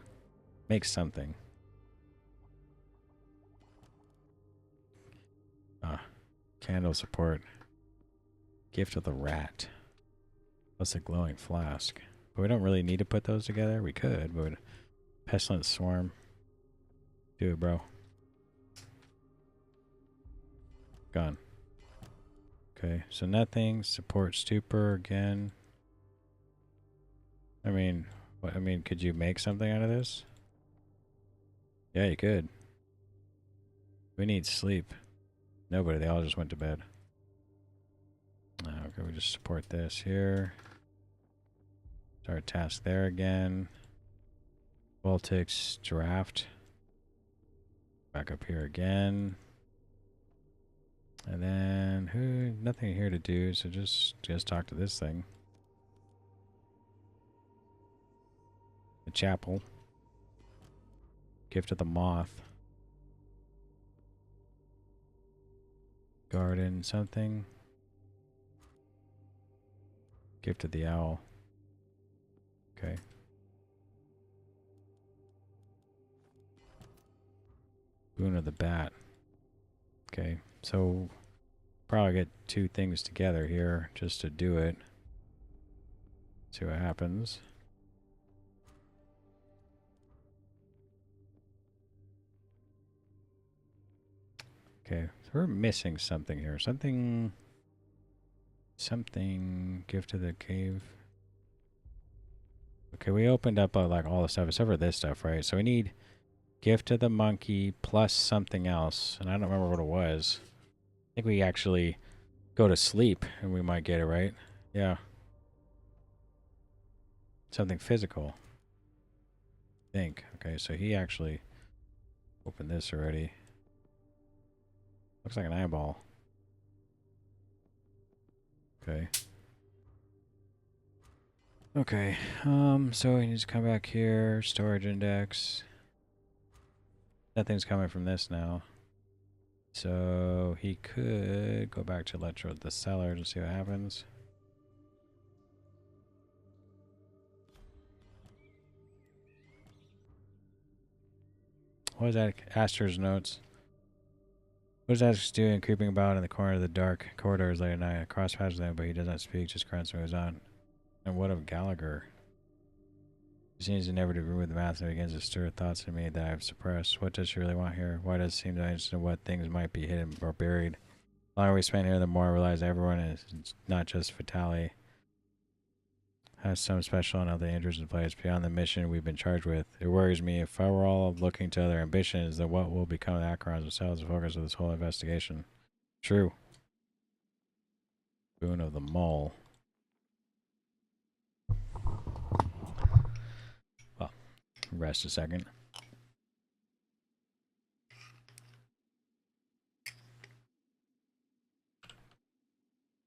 Makes something. Candle support. Gift of the rat. Plus a glowing flask. But we don't really need to put those together. We could, but pestilent swarm. Do it, bro. Gone. Okay, so nothing. Support stupor again. I mean, could you make something out of this? Yeah, you could. We need sleep. Nobody, they all just went to bed. Okay, we just support this here. Start task there again. Baltics draft. Back up here again. And then nothing here to do, so just talk to this thing. The chapel. Gift of the moth. Garden something. Gift of the owl. Okay. Boon of the bat. Okay, so probably get two things together here just to do it. See what happens. Okay, so we're missing something here. Something. Gift to the cave. Okay, we opened up like all the stuff except for this stuff, right? So we need gift to the monkey plus something else, and I don't remember what it was. I think we actually go to sleep and we might get it, right? Yeah. Something physical. I think. Okay, so he actually opened this already. Looks like an eyeball. Okay. Okay, so he needs to come back here, storage index. Nothing's coming from this now. So he could go back to the cellar to see what happens. What is that? Astor's notes. What is Atticus doing creeping about in the corner of the dark corridors late at night? I cross paths with him, but he does not speak, just grunts and moves on. And what of Gallagher? He seems to never to remove the mask and begins to stir thoughts in me that I have suppressed. What does she really want here? Why does it seem to understand what things might be hidden or buried? The longer we spend here, the more I realize everyone is not just Fatale. Has some special and other interests in place beyond the mission we've been charged with. It worries me if I were all looking to other ambitions, then what will become of the Acherons themselves, the focus of this whole investigation? True. Boon of the Mole. Well, rest a second.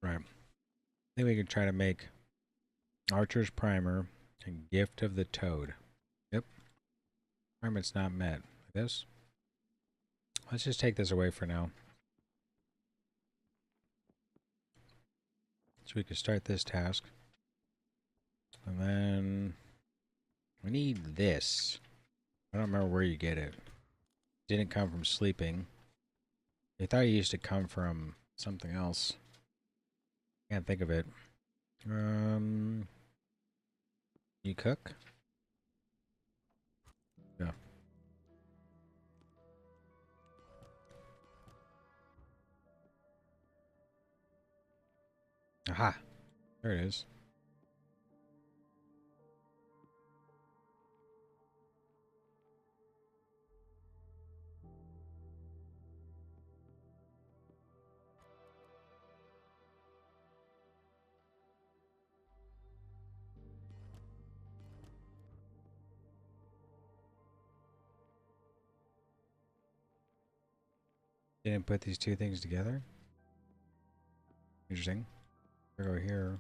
Right. I think we can try to make Archer's Primer and Gift of the Toad. Yep. Requirement's not met. Like this. Let's just take this away for now. So we can start this task. And then we need this. I don't remember where you get it. Didn't come from sleeping. I thought it used to come from something else. Can't think of it. You cook? Yeah. Aha! There it is. Didn't put these two things together? Interesting. We'll go here.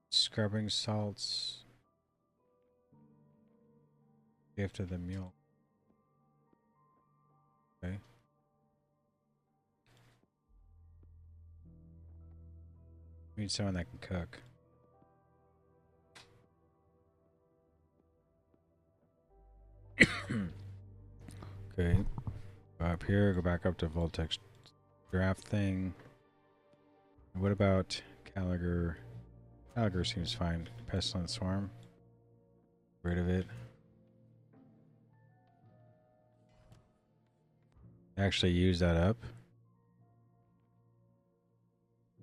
Scrubbing salts. Gift of the mule. Okay. We need someone that can cook. Okay. Go up here, go back up to Voltex draft thing. What about Caliger? Caliger seems fine. Pestilent Swarm. Get rid of it. Actually use that up.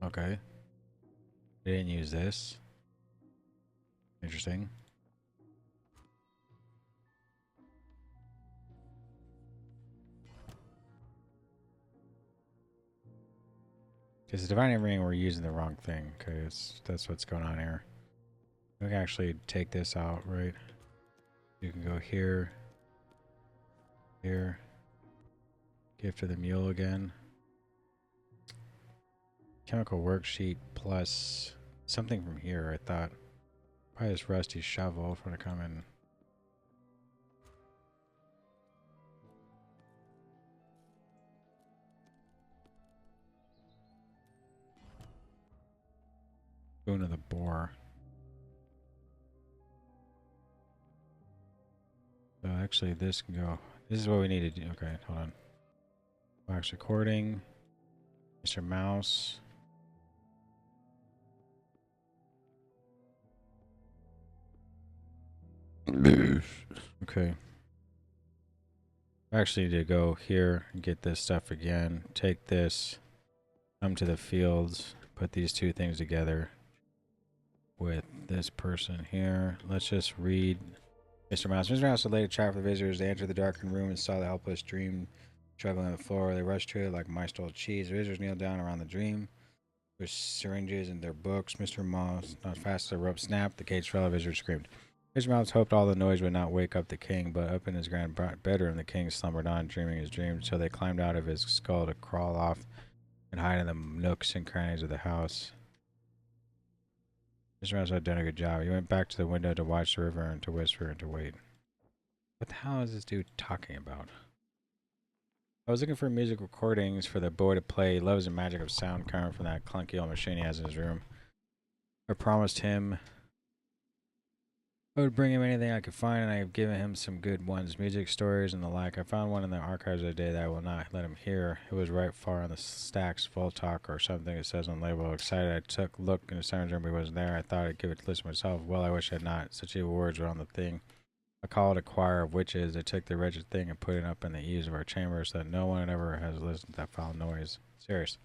Okay. Didn't use this. Interesting. Because the Divine Ring, we're using the wrong thing. Okay, that's what's going on here. We can actually take this out, right? You can go here. Here. Gift of the Mule again. Chemical worksheet plus something from here, I thought. Probably this rusty shovel for to come in. Boon of the Boar. So actually this can go. This is what we need to do. Okay, hold on. Wax recording. Mr. Mouse. Okay. Actually need to go here and get this stuff again. Take this. Come to the fields. Put these two things together with this person here. Let's just read Mr. Mouse. Mr. Mouse laid a trap for the visitors. They entered the darkened room and saw the helpless dream struggling on the floor. They rushed to it like mice stole cheese. The visitors kneeled down around the dream with syringes and their books. Mr. Mouse, not fast as the rope snapped, the cage fell. The visitors screamed. Mr. Mouse hoped all the noise would not wake up the king, but up in his grand bedroom, the king slumbered on, dreaming his dreams. So they climbed out of his skull to crawl off and hide in the nooks and crannies of the house. Mr. Mouse had done a good job. He went back to the window to watch the river and to whisper and to wait. What the hell is this dude talking about? I was looking for music recordings for the boy to play. He loves the magic of sound coming from that clunky old machine he has in his room. I promised him I would bring him anything I could find, and I have given him some good ones, music, stories, and the like. I found one in the archives the other day that I will not let him hear. It was right far on the stacks, Voltalk or something it says on the label. Excited, I took a look in the sound room, but he wasn't there. I thought I'd give it a listen myself. Well, I wish I had not. Such evil words were on the thing. I called a choir of witches. They took the wretched thing and put it up in the eaves of our chamber so that no one ever has listened to that foul noise. Serious.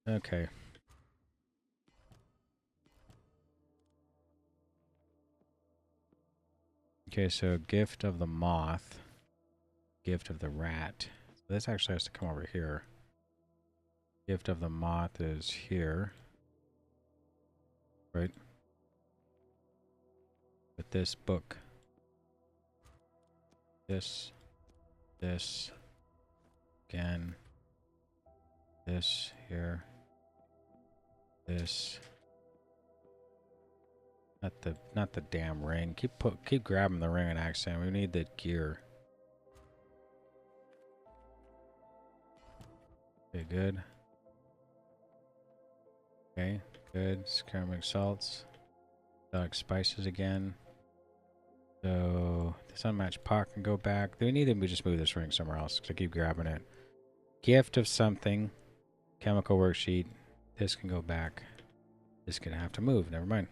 Okay. Okay, so gift of the moth. Gift of the rat. So this actually has to come over here. Gift of the moth is here. Right? With this book. This. Again. This here. This. Not the damn ring. Keep grabbing the ring and accent. We need the gear. Okay, good. Okay, good. Ceramic salts. Dark spices again. So this unmatched pot can go back. Do we need to just move this ring somewhere else? Because I keep grabbing it. Gift of something. Chemical worksheet. This can go back. This is gonna have to move. Never mind.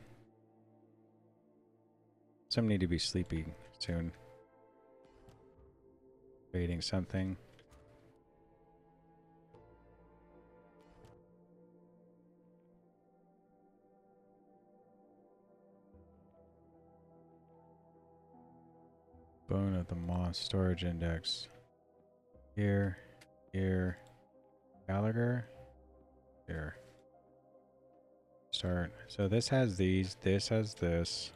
Some need to be sleepy soon. Creating something. Bone of the moth storage index. Here. Gallagher. Here. Start. So this has these. This has this.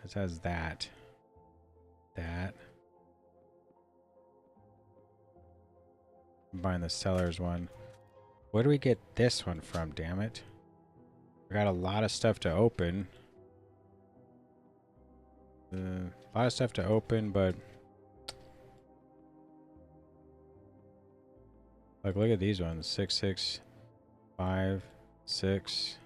This has that. That. Combine the seller's one. Where do we get this one from, damn it? We got a lot of stuff to open. A lot of stuff to open, but... Like, look at these ones. 6, 6, 5, 6.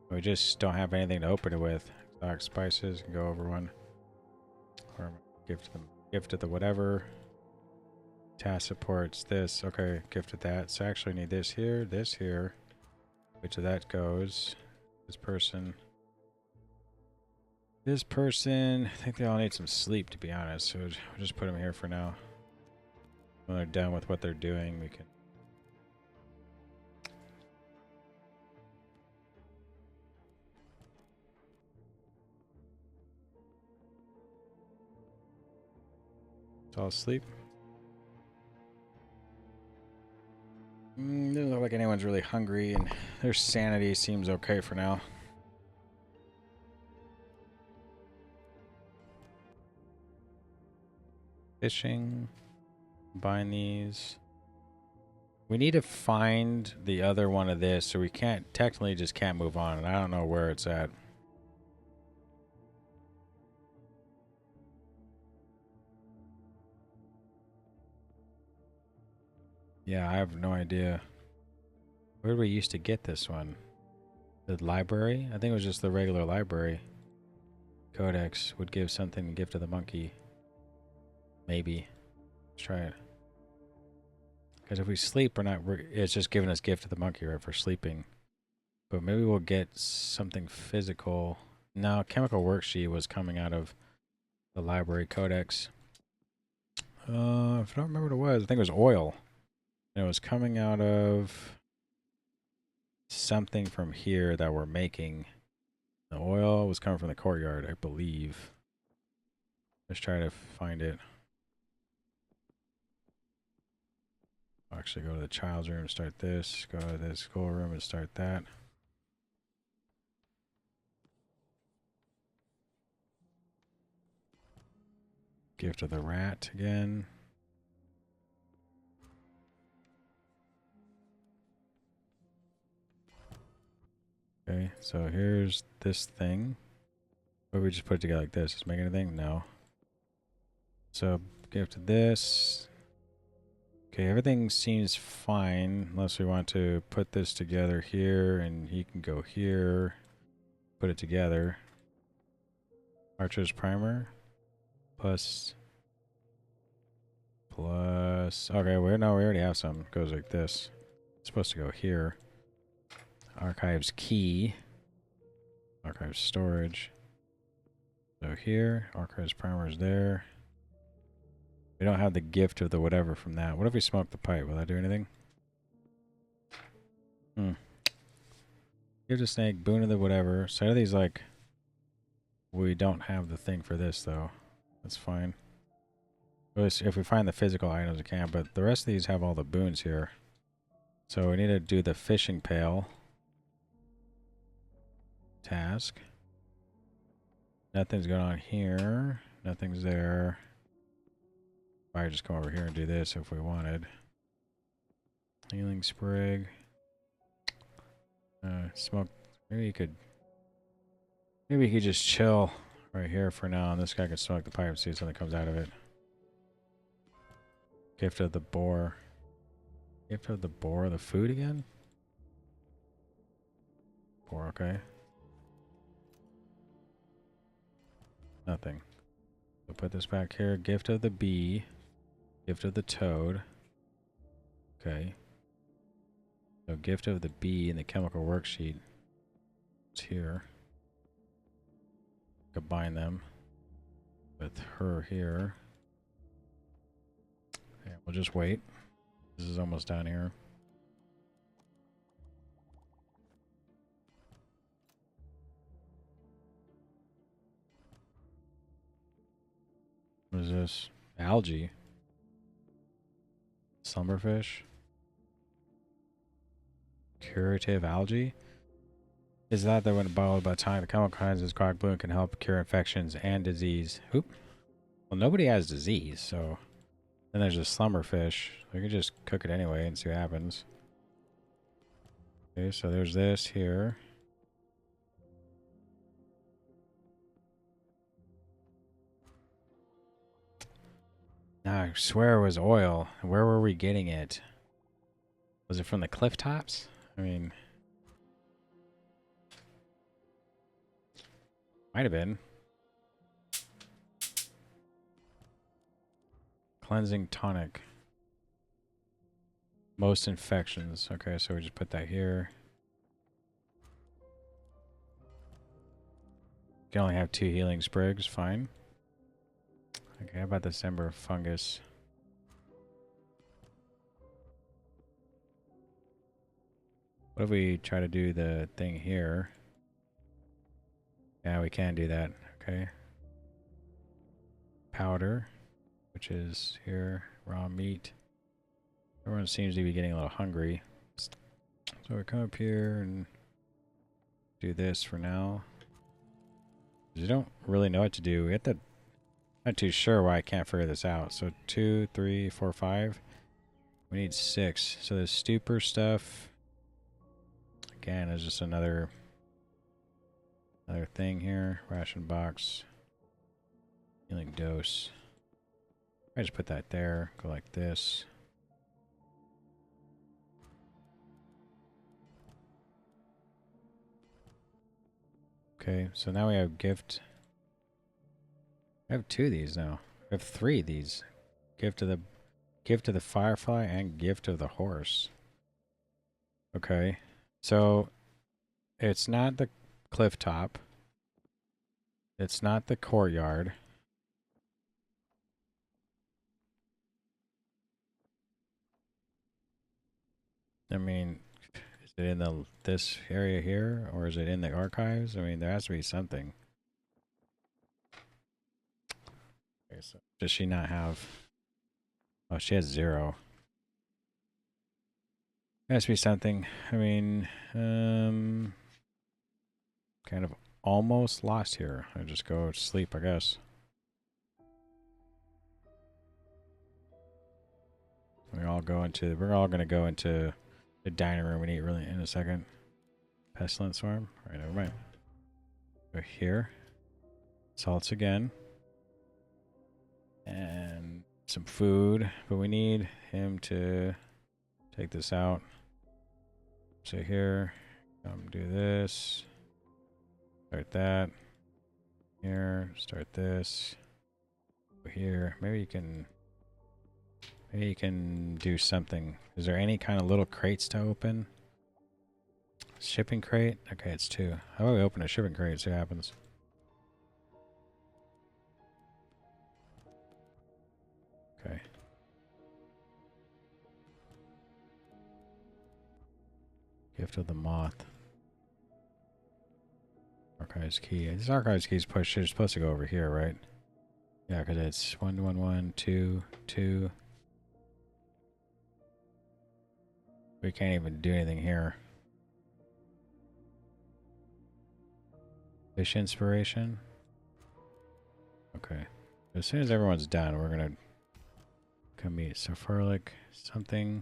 We just don't have anything to open it with. Dark spices can go over one. Or gift of the whatever. Task supports this. Okay, gift of that. So I actually need this here, which of that goes. This person. This person. I think they all need some sleep, to be honest. So we'll just put them here for now. When they're done with what they're doing, we can. It's all asleep. Doesn't look like anyone's really hungry, and their sanity seems okay for now. Fishing. Combine these. We need to find the other one of this, so we technically just can't move on, and I don't know where it's at. Yeah, I have no idea. Where did we used to get this one? The library? I think it was just the regular library. Codex would give something to give to the monkey. Maybe. Let's try it. Because if we sleep, it's just giving us gift to the monkey, right, for sleeping. But maybe we'll get something physical. No, chemical worksheet was coming out of the library codex. If I don't remember what it was, I think it was oil. And it was coming out of something from here that we're making. The oil was coming from the courtyard, I believe. Let's try to find it. I'll actually go to the child's room, start this. Go to the schoolroom and start that. Gift of the rat again. Okay, so here's this thing. Or we just put it together like this. Does it make anything? No. So gift of this. Okay, everything seems fine unless we want to put this together here, and he can go here. Put it together. Archer's primer. Plus. Okay, we already have some. It goes like this. It's supposed to go here. Archives key. Archives storage. So here, archives primer is there. We don't have the gift of the whatever from that. What if we smoke the pipe? Will that do anything? Here's a snake, boon of the whatever. So are these like... We don't have the thing for this though. That's fine. If we find the physical items we can, but the rest of these have all the boons here. So we need to do the fishing pail. Task. Nothing's going on here. Nothing's there. I just come over here and do this if we wanted. Healing sprig. Smoke. Maybe you could. Maybe you could just chill right here for now, and this guy can smoke the pipe, see if something comes out of it. Gift of the boar. Gift of the boar. The food again? Boar, okay. Nothing. So put this back here. Gift of the bee. Gift of the toad. Okay. So gift of the bee in the chemical worksheet. It's here. Combine them with her here. Okay, we'll just wait. This is almost down here. What is this? Algae. Slumberfish. Curative algae. Is that when boiled by time the chemical kinds of crack bloom can help cure infections and disease? Oop. Well, nobody has disease, so then there's a slumberfish. We can just cook it anyway and see what happens. Okay, so there's this here. Now, I swear it was oil. Where were we getting it? Was it from the cliff tops? I mean, might have been. Cleansing tonic. Most infections. Okay, so we just put that here. You can only have 2 healing sprigs. Fine. Okay, how about this ember fungus? What if we try to do the thing here? Yeah, we can do that. Okay. Powder, which is here. Raw meat. Everyone seems to be getting a little hungry. So we come up here and do this for now. You don't really know what to do. We have to. Not too sure why I can't figure this out. So 2, 3, 4, 5. We need 6. So the stupor stuff. Again, is just another thing here. Ration box. Healing dose. I just put that there. Go like this. Okay, so now we have gift. I have 2 of these now. I have 3 of these. Gift of the firefly and gift of the horse. Okay. So it's not the cliff top. It's not the courtyard. I mean, is it in this area here, or is it in the archives? I mean, there has to be something. Okay, so does she not have? Oh, she has 0. There has to be something. I mean, kind of almost lost here. I just go to sleep, I guess. We're all going to go into the dining room and eat really in a second. Pestilence swarm. All right, never mind. Go here. Salts again. And some food, but we need him to take this out. So here, do this. Start that. Here, start this. Go here. Maybe you can do something. Is there any kind of little crates to open? Shipping crate? Okay, it's 2. How about we open a shipping crate and see what happens? Okay. Gift of the moth. Archives key. This archives key is supposed to go over here, right? Yeah, because it's 1, 1, 1, 2, 2. We can't even do anything here. Fish inspiration. Okay. As soon as everyone's done, we're gonna come meet sulfuric something.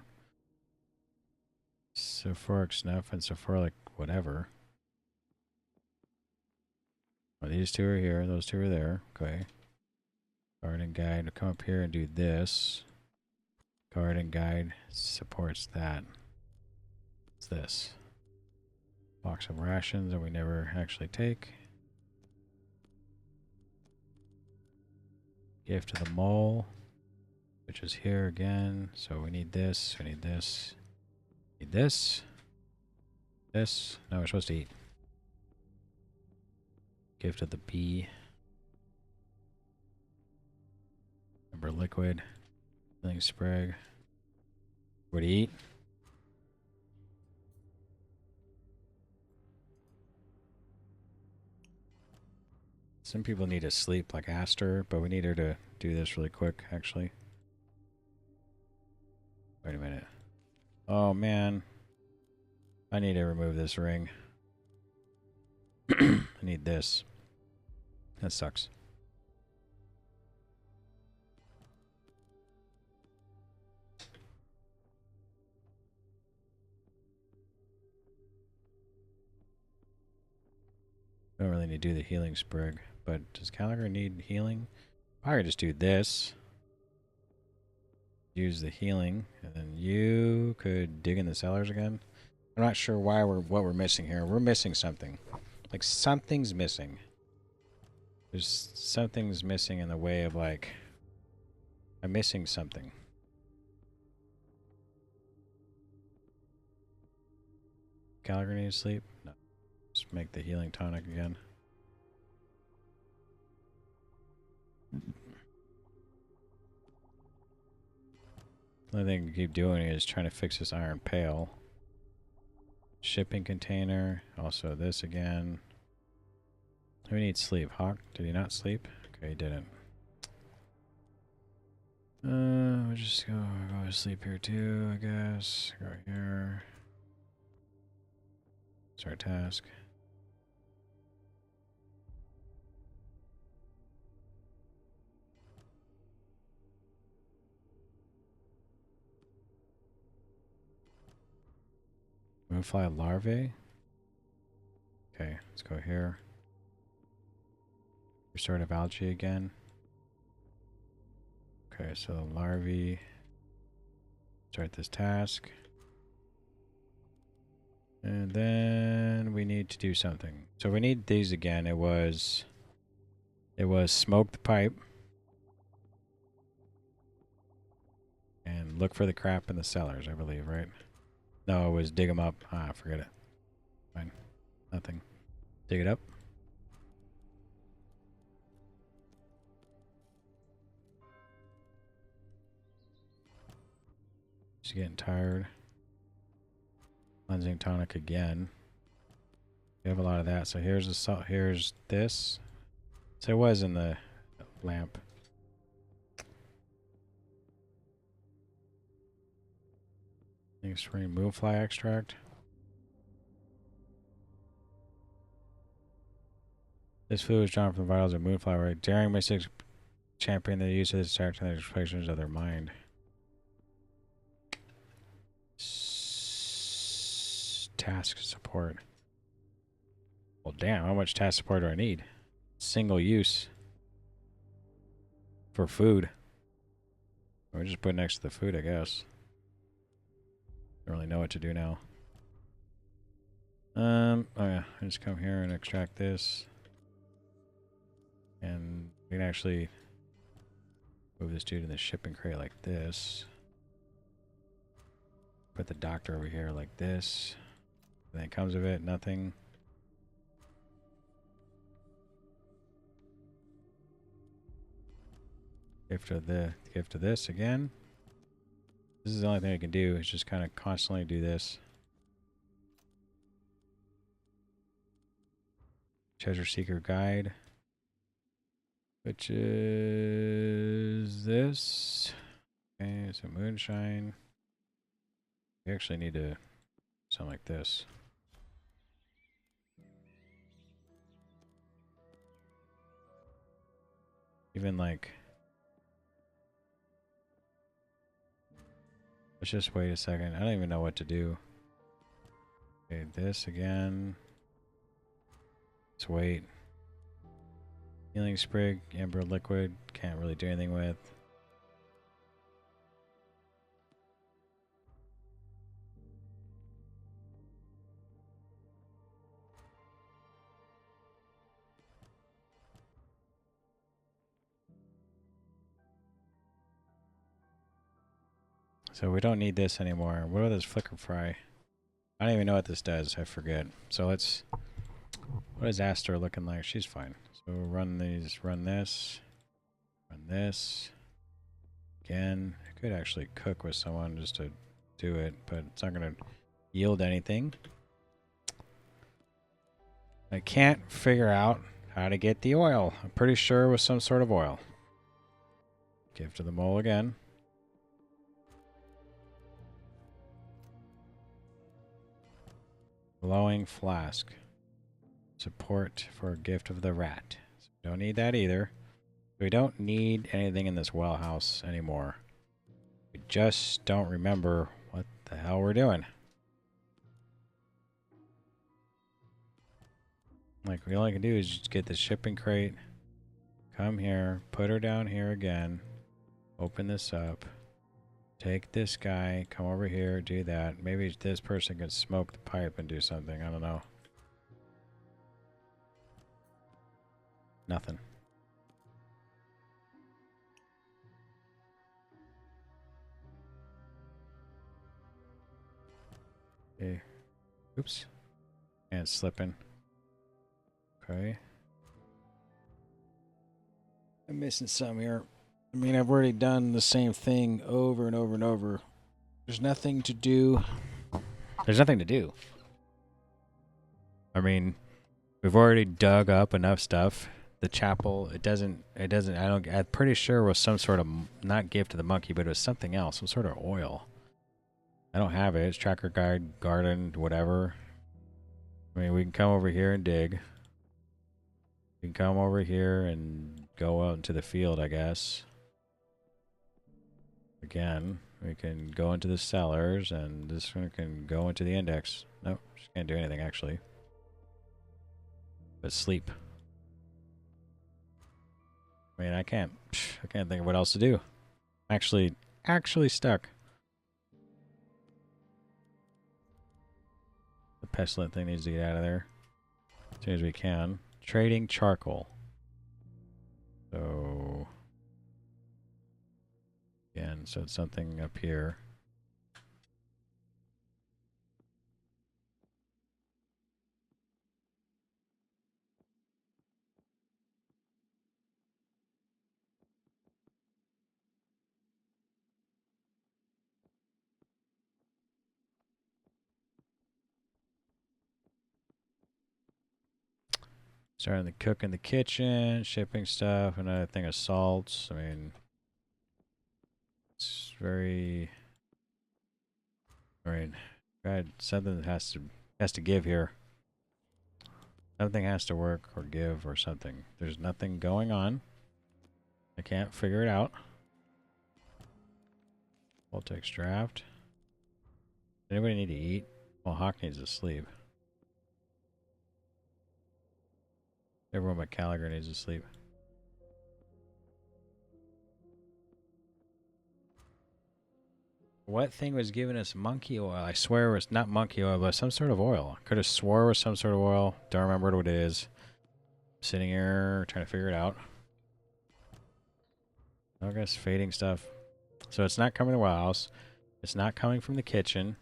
Sulfuric snuff and sulfuric whatever. Well, these two are here, those two are there. Okay. Guard and guide, come up here and do this. Guard and guide supports that. What's this? Box of rations that we never actually take. Gift to the mole, which is here again. So we need this, we need this, need this, this. No, we're supposed to eat. Gift of the bee. Number liquid. Healing sprig. What do you eat? Some people need to sleep like Aster, but we need her to do this really quick, actually. Wait a minute. Oh, man. I need to remove this ring. I need this. That sucks. Don't really need to do the healing sprig, but does Gallagher need healing? I could just do this. Use the healing, and then you could dig in the cellars again. I'm not sure why what we're missing here. We're missing something. Like something's missing. There's something's missing in the way of like I'm missing something. Gallagher need to sleep? No. Just make the healing tonic again. The only thing I keep doing is trying to fix this iron pail. Shipping container. Also this again. Who needs sleep? Hawk? Did he not sleep? Okay, he didn't. We'll just go to sleep here too, I guess. Go here. Start task. Moonfly larvae. Okay, let's go here. Restorative algae again. Okay, so the larvae. Start this task. And then we need to do something. So we need these again. It was smoke the pipe. And look for the crap in the cellars, I believe, right? No, it was dig them up. Ah, forget it. Fine. Nothing. Dig it up. Just getting tired. Cleansing tonic again. We have a lot of that. So here's the salt. Here's this. So it was in the lamp. Thanks, remove fly extract. This fluid is drawn from the vitals of moonfly, right? Daring mystics champion the use of this to the expressions of their mind. Task support. Well, damn, how much task support do I need? Single use. For food. We'll just put it next to the food, I guess. Don't really know what to do now. Oh yeah, I just come here and extract this. And we can actually move this dude in the shipping crate like this. Put the doctor over here like this. And then comes of it, nothing. Gift of this again. This is the only thing I can do is just kind of constantly do this. Treasure Seeker Guide. Which is this. Okay, so moonshine. We actually need to sound like this. Even like, let's just wait a second. I don't even know what to do. Okay, this again. Let's wait. Healing sprig, amber liquid. Can't really do anything with. So we don't need this anymore. What about this flicker fry? I don't even know what this does. I forget. So let's... What is Aster looking like? She's fine. So run these, run this, run this. Again, I could actually cook with someone just to do it, but it's not going to yield anything. I can't figure out how to get the oil. I'm pretty sure it was some sort of oil. Give to the mole again. Glowing flask. Support for a gift of the rat. So we don't need that either. We don't need anything in this well house anymore. We just don't remember what the hell we're doing. Like, we only can do is just get the shipping crate, come here, put her down here again, open this up, take this guy, come over here, do that. Maybe this person can smoke the pipe and do something. I don't know. Nothing. Okay. Oops. And it's slipping. Okay. I'm missing some here. I mean, I've already done the same thing over and over and over. There's nothing to do. There's nothing to do. I mean, we've already dug up enough stuff. The chapel, I'm pretty sure it was some sort of, not gift to the monkey, but it was something else, some sort of oil. I don't have it. It's tracker guide, garden, whatever. I mean, we can come over here and dig. We can come over here and go out into the field, I guess. Again, we can go into the cellars, and this one can go into the index. Nope, just can't do anything, actually. But sleep. I mean, I can't think of what else to do. Actually stuck. The pestilent thing needs to get out of there as soon as we can. Trading charcoal. So again, so it's something up here. Starting to cook in the kitchen, shipping stuff, another thing of salts. I mean, it's very. I mean, God, something has to give here. Something has to work or give or something. There's nothing going on. I can't figure it out. Voltex draft. Anybody need to eat? Well, Hawk needs to sleep. Everyone but Gallagher needs to sleep. What thing was giving us monkey oil? I swear it was not monkey oil, but some sort of oil. Could have swore it was some sort of oil. Don't remember what it is. Sitting here trying to figure it out. I guess fading stuff. So it's not coming to the well house. It's not coming from the kitchen.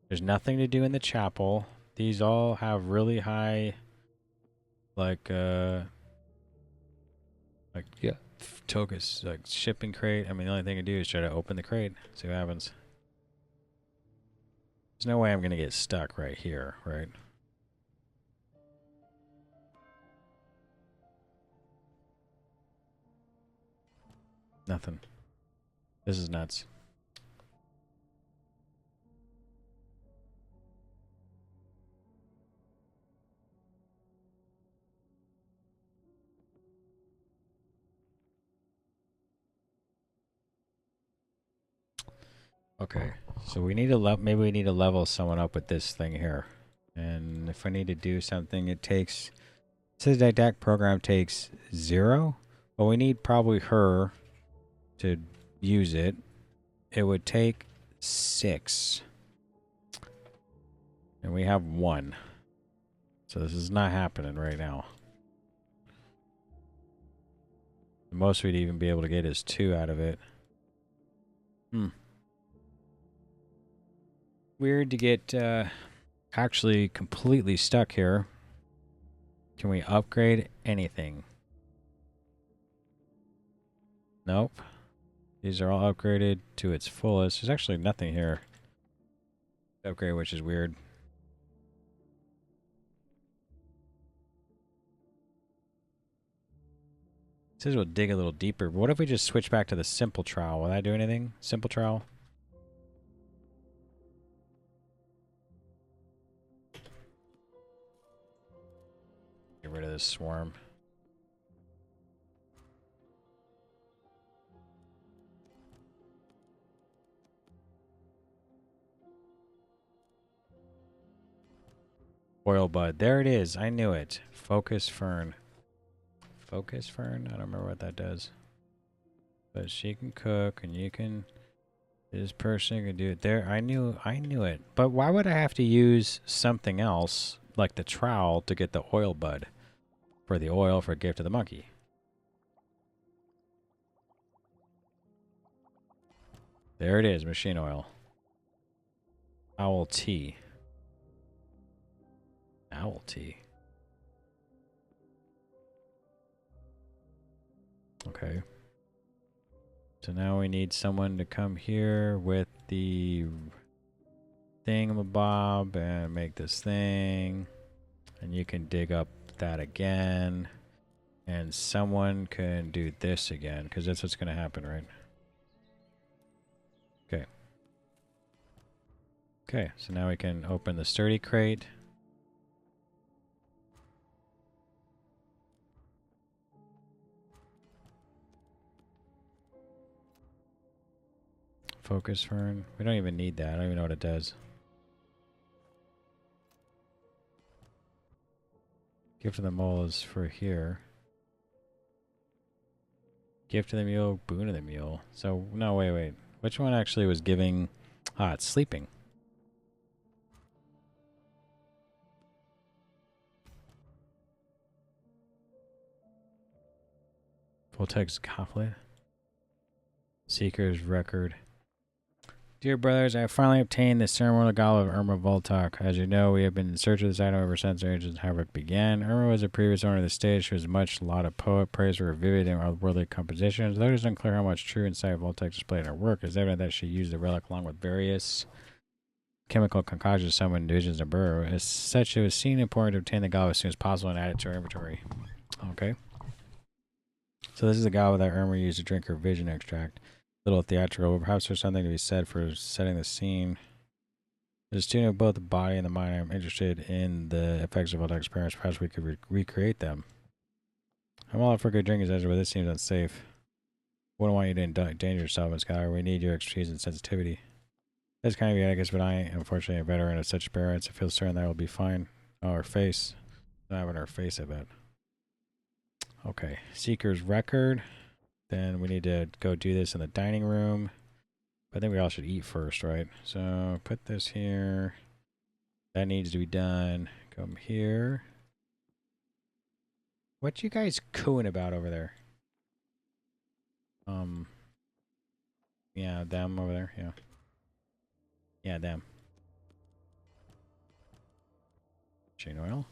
There's nothing to do in the chapel. These all have really high, like yeah, Tokus, like shipping crate. I mean, the only thing to do is try to open the crate, see what happens. There's no way I'm gonna get stuck right here, right? Nothing. This is nuts. Okay, so we need to maybe we need to level someone up with this thing here. And if I need to do something, it takes... It says that DAC program takes 0. But we need probably her to use it. It would take 6. And we have 1. So this is not happening right now. The most we'd even be able to get is 2 out of it. Weird to get actually completely stuck here. Can we upgrade anything? Nope. These are all upgraded to its fullest. There's actually nothing here to upgrade, which is weird. It says we'll dig a little deeper. But what if we just switch back to the simple trowel? Will that do anything? Simple trowel? Get rid of this swarm. Oil bud. There it is. I knew it. Focus fern. Focus fern? I don't remember what that does. But she can cook and you can... This person can do it there. I knew it. But why would I have to use something else, like the trowel, to get the oil bud? For the oil for a gift to the monkey. There it is, machine oil. Owl tea. Owl tea. Okay. So now we need someone to come here with the thingamabob and make this thing. And you can dig up that again. And someone can do this again, because that's what's going to happen, right? Okay. Okay, so now we can open the sturdy crate. Focus fern. We don't even need that. I don't even know what it does. Gift of the mole is for here. Gift of the mule, boon of the mule. So, no, wait. Which one actually was giving... Ah, it's sleeping. Full text goblet. Seeker's record. Dear brothers, I have finally obtained the ceremonial goblet of Irma Voltok. As you know, we have been in search of this item ever since our ancient Highrook began. Irma was a previous owner of the stage. She was much lauded poet, praised for her vivid and otherworldly compositions. Though it is unclear how much true insight Voltok displayed in her work, it is evident that she used the relic along with various chemical concoctions to summon visions of Burrow. As such, it was seen important to obtain the goblet as soon as possible and add it to our inventory. Okay. So this is the goblet that Irma used to drink her vision extract. Little theatrical, but perhaps there's something to be said for setting the scene. As a student of both the body and the mind, I'm interested in the effects of Voltaic experiments. Perhaps we could recreate them. I'm all up for good drinking, but this seems unsafe. Wouldn't want you to endanger yourself, Miss Scholar. We need your expertise and sensitivity. That's kind of you, Atticus, but I am unfortunately a veteran of such spirits. I feel certain that will be fine. Oh, her face. Not having her face, I bet. Okay. Seeker's record. Then we need to go do this in the dining room. I think we all should eat first, right? So put this here. That needs to be done. Come here. What you guys cooing about over there? Yeah, them over there. Yeah. Yeah, them. Chain oil.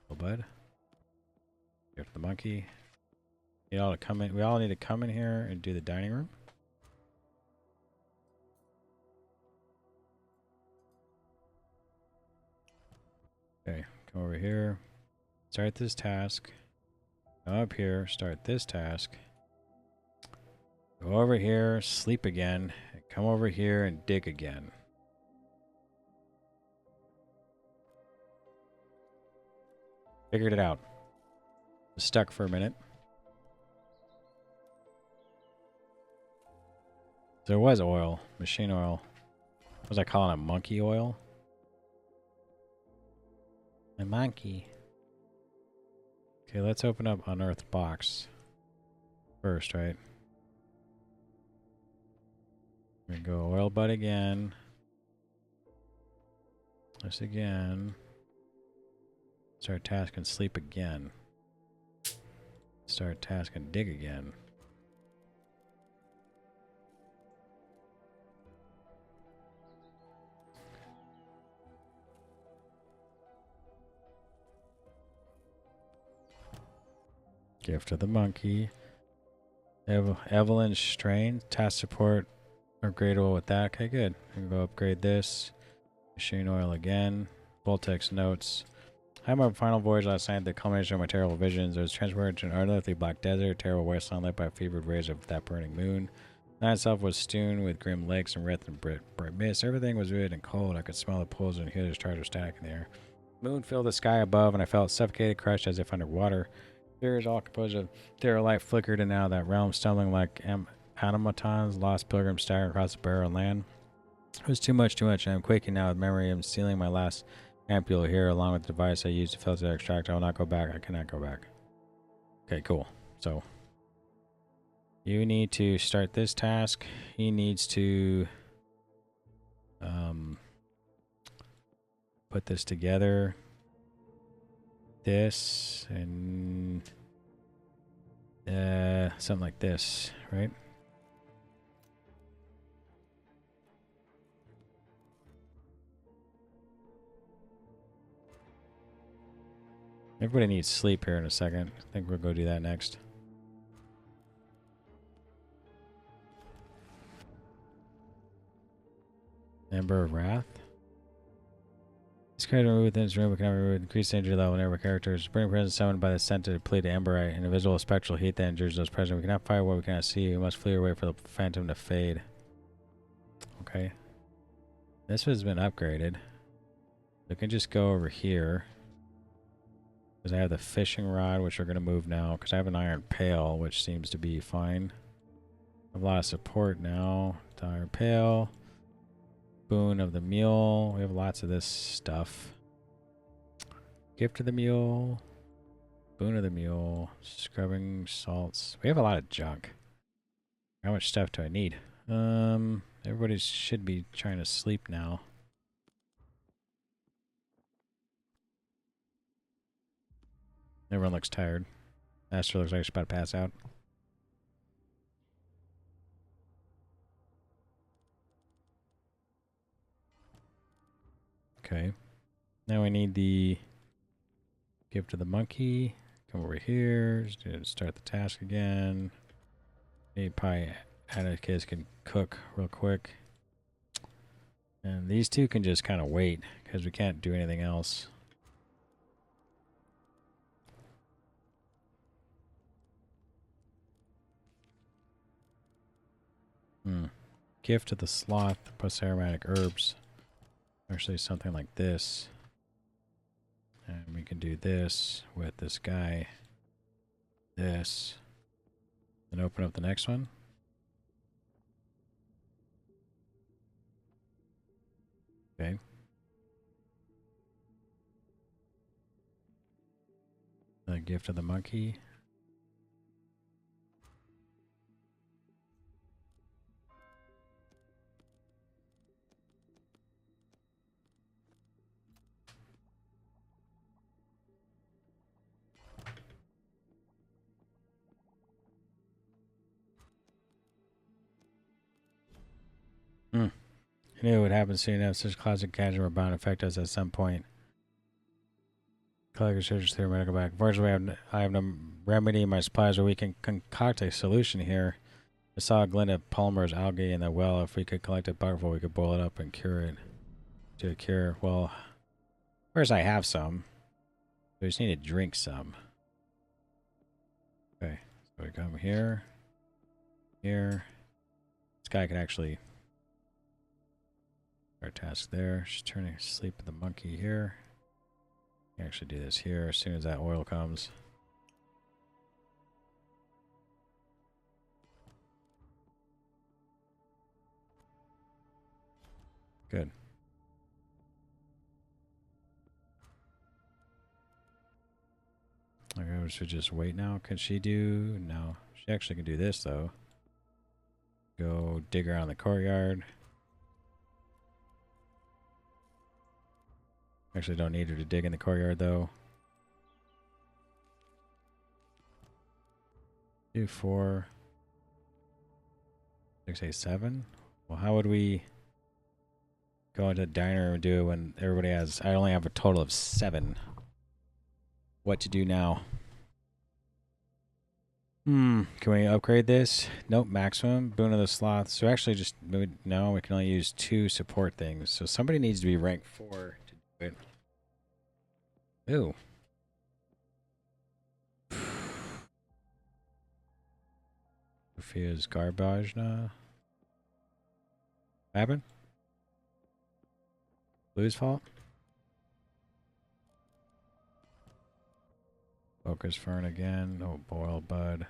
Oh, bud. Give the monkey. You all to come in. We all need to come in here and do the dining room. Okay, come over here. Start this task. Come up here. Start this task. Go over here. Sleep again. Come over here and dig again. Figured it out. Stuck for a minute. There was oil, machine oil. Was I calling it monkey oil? My monkey. Okay, let's open up unearthed box first, right? We go oil bud again. This again. Start task and sleep again. Start task and dig again. Gift of the monkey. Evelyn's strain. Task support. Upgradable with that. Okay, good. We can go upgrade this. Machine oil again. Voltex notes. I had my final voyage last night, the culmination of my terrible visions. I was transported to an unearthly black desert, terrible wasteland lit by fevered rays of that burning moon. The night itself was strewn with grim lakes and wreathed in bright mist. Everything was vivid and cold. I could smell the pools and hear the charge of static in the air. The moon filled the sky above, and I felt suffocated, crushed as if underwater. Spheres all composed of terror light flickered in and out of that realm, stumbling like automatons, lost pilgrims staggering across the barren land. It was too much, and I'm quaking now with memory of stealing my last ampule here, along with the device I used to filter the extract. I will not go back. I cannot go back. Okay, cool. So, you need to start this task. He needs to put this together. This and something like this, right? Everybody needs sleep here in a second. I think we'll go do that next. Ember of Wrath. This character removed within this room, we can have removed increased danger level whenever characters. Burning presence summoned by the scent to deplete emberite, an invisible spectral heat that endures those present. We cannot fire what we cannot see. We must flee away for the phantom to fade. Okay. This has been upgraded. We can just go over here. Because I have the fishing rod, which we're going to move now. Because I have an iron pail, which seems to be fine. I have a lot of support now. The iron pail. Boon of the mule. We have lots of this stuff. Gift of the mule. Boon of the mule. Scrubbing salts. We have a lot of junk. How much stuff do I need? Everybody should be trying to sleep now. Everyone looks tired. Master looks like she's about to pass out. Okay. Now we need the gift of the monkey. Come over here. Start the task again. Maybe probably Atticus can cook real quick. And these two can just kind of wait because we can't do anything else. Gift of the sloth plus aromatic herbs. Actually, something like this. And we can do this with this guy. This. Then open up the next one. Okay. The gift of the monkey. I knew it would happen soon enough. Such classic gadget were bound to affect us at some point. Collector searches through medical back. Unfortunately, I have no remedy in my supplies, but we can concoct a solution here. I saw a glint of Palmer's algae in the well. If we could collect a bucketful, we could boil it up and cure it. Do a cure. Well, first I have some. We just need to drink some. Okay, so we come here. Here. This guy could actually... Our task there. Just turning sleep of the monkey here. Actually do this here as soon as that oil comes. Good. Okay, we should just wait now. Can she do? No. She actually can do this, though. Go dig around the courtyard. Actually, don't need her to dig in the courtyard, though. Do 4, 6, 8, 7. Well, how would we go into the diner and do it when everybody has... I only have a total of 7. What to do now? Can we upgrade this? Nope, maximum. Boon of the Sloth. So actually just... No, we can only use 2 support things. So somebody needs to be rank 4 to do it. Ooh. Sophia's garbage now. What happened? Blue's fault? Focus Fern again. Oh, boil bud.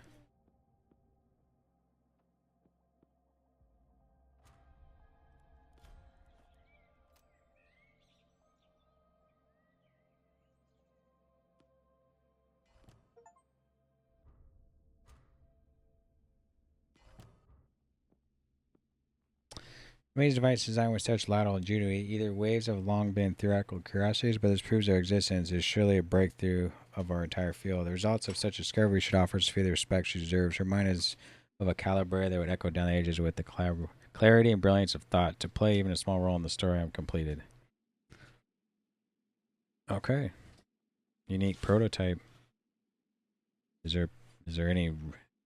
Amazing device designed with such lateral ingenuity. Either waves have long been theoretical curiosities, but this proves their existence is surely a breakthrough of our entire field. The results of such discovery should offer Sophia the respect she deserves. Her mind is of a caliber that would echo down the ages with the clarity and brilliance of thought. To play even a small role in the story, I'm completed. Okay. Unique prototype. Is there any...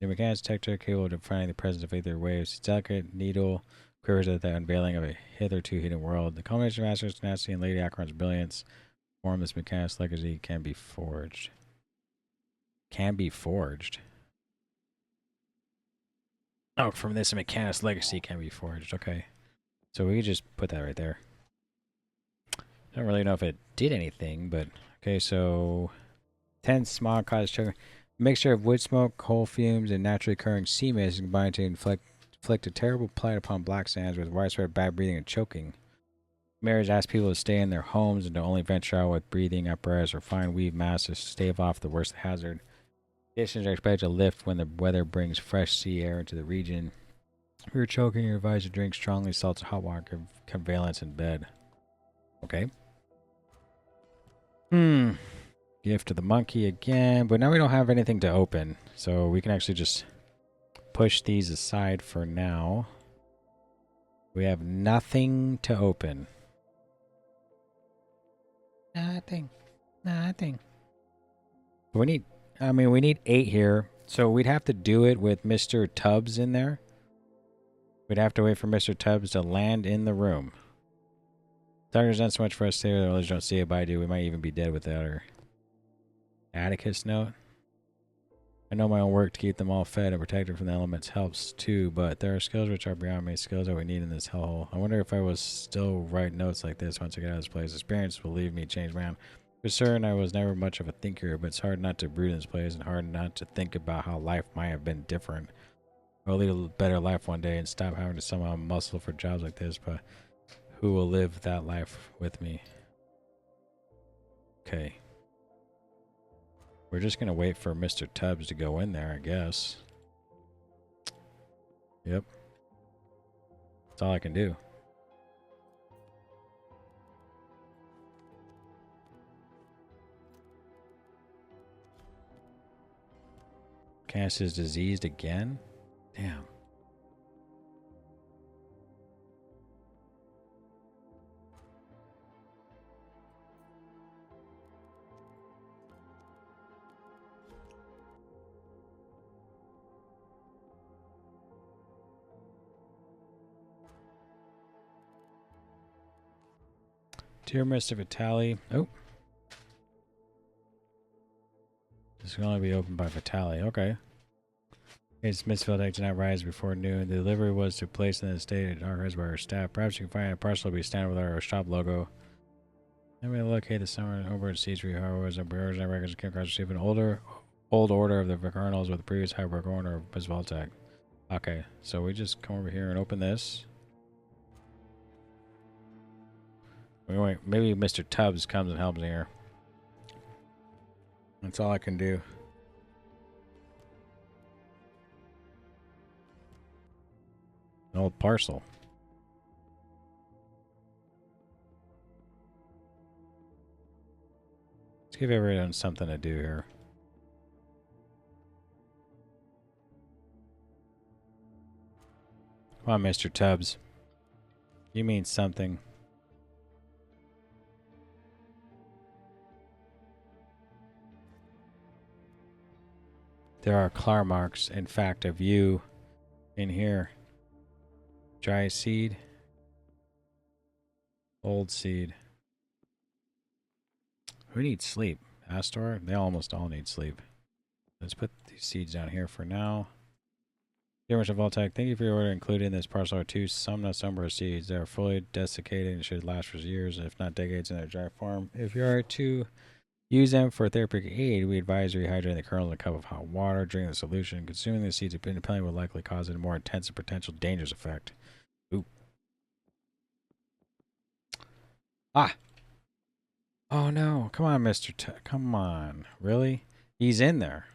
The mechanics detector capable of defining the presence of either waves. Its delicate needle quivers at the unveiling of a hitherto hidden world. The combination of Master's tenacity and Lady Acheron's brilliance form this mechanic's legacy can be forged. Can be forged. Oh, from this, a mechanic's legacy can be forged. Okay. So we could just put that right there. I don't really know if it did anything, but... Okay, so... 10 smog causes choking. A mixture of wood smoke, coal fumes, and naturally occurring sea mist combined to inflict a terrible plight upon black sands with widespread bad breathing and choking. Mayors ask people to stay in their homes and to only venture out with breathing apparatus or fine weave masks to stave off the worst hazard. Conditions are expected to lift when the weather brings fresh sea air into the region. If you're choking, you're advised to drink strongly salted hot water convalesce in bed. Okay. Gift to the monkey again, but now we don't have anything to open, so we can actually just push these aside for now. We have nothing to open. Nothing. We need, we need 8 here, so we'd have to do it with Mr. Tubbs in there. We'd have to wait for Mr. Tubbs to land in the room. Darkness not so much for us to say, the others don't see it, but I do. We might even be dead without her. Atticus note. I know my own work to keep them all fed and protected from the elements helps too, but there are skills which are beyond me, skills that we need in this hellhole. I wonder if I was still write notes like this once I get out of this place. Experience will leave me changed man. For certain, I was never much of a thinker, but it's hard not to brood in this place and hard not to think about how life might have been different. I'll lead a better life one day and stop having to somehow muscle for jobs like this, but who will live that life with me? Okay. We're just going to wait for Mr. Tubbs to go in there, I guess. Yep. That's all I can do. Cass is diseased again? Damn. Dear Mr. Vitale. Oh. This can only be opened by Vitale. Okay. It's Smithfield Egg did not rise before noon. The delivery was to place in the estate at our by our staff. Perhaps you can find a parcel to be standard with our shop logo. Let me locate the summer over at Seas Free Harvard and Brewers and records came across received an old order of the Colonels with the previous Highrook owner of Miss Voltec. Okay, so we just come over here and open this. Maybe Mr. Tubbs comes and helps me here. That's all I can do. An old parcel. Let's give everyone something to do here. Come on, Mr. Tubbs. You mean something. There are claw marks, in fact, of you in here. Dry seed. Old seed. Who needs sleep? Astor? They almost all need sleep. Let's put these seeds down here for now. Dear Mr. Voltec, thank you for your order, including this parcel or two number of seeds. They are fully desiccated and should last for years, if not decades, in their dry form. If you are to use them for therapeutic aid, we advise rehydrating the kernels in a cup of hot water. Drinking the solution, consuming the seeds independently will likely cause a more intense and potential dangerous effect. Ooh. Ah! Oh no, come on, Mr. Come on. Really? He's in there.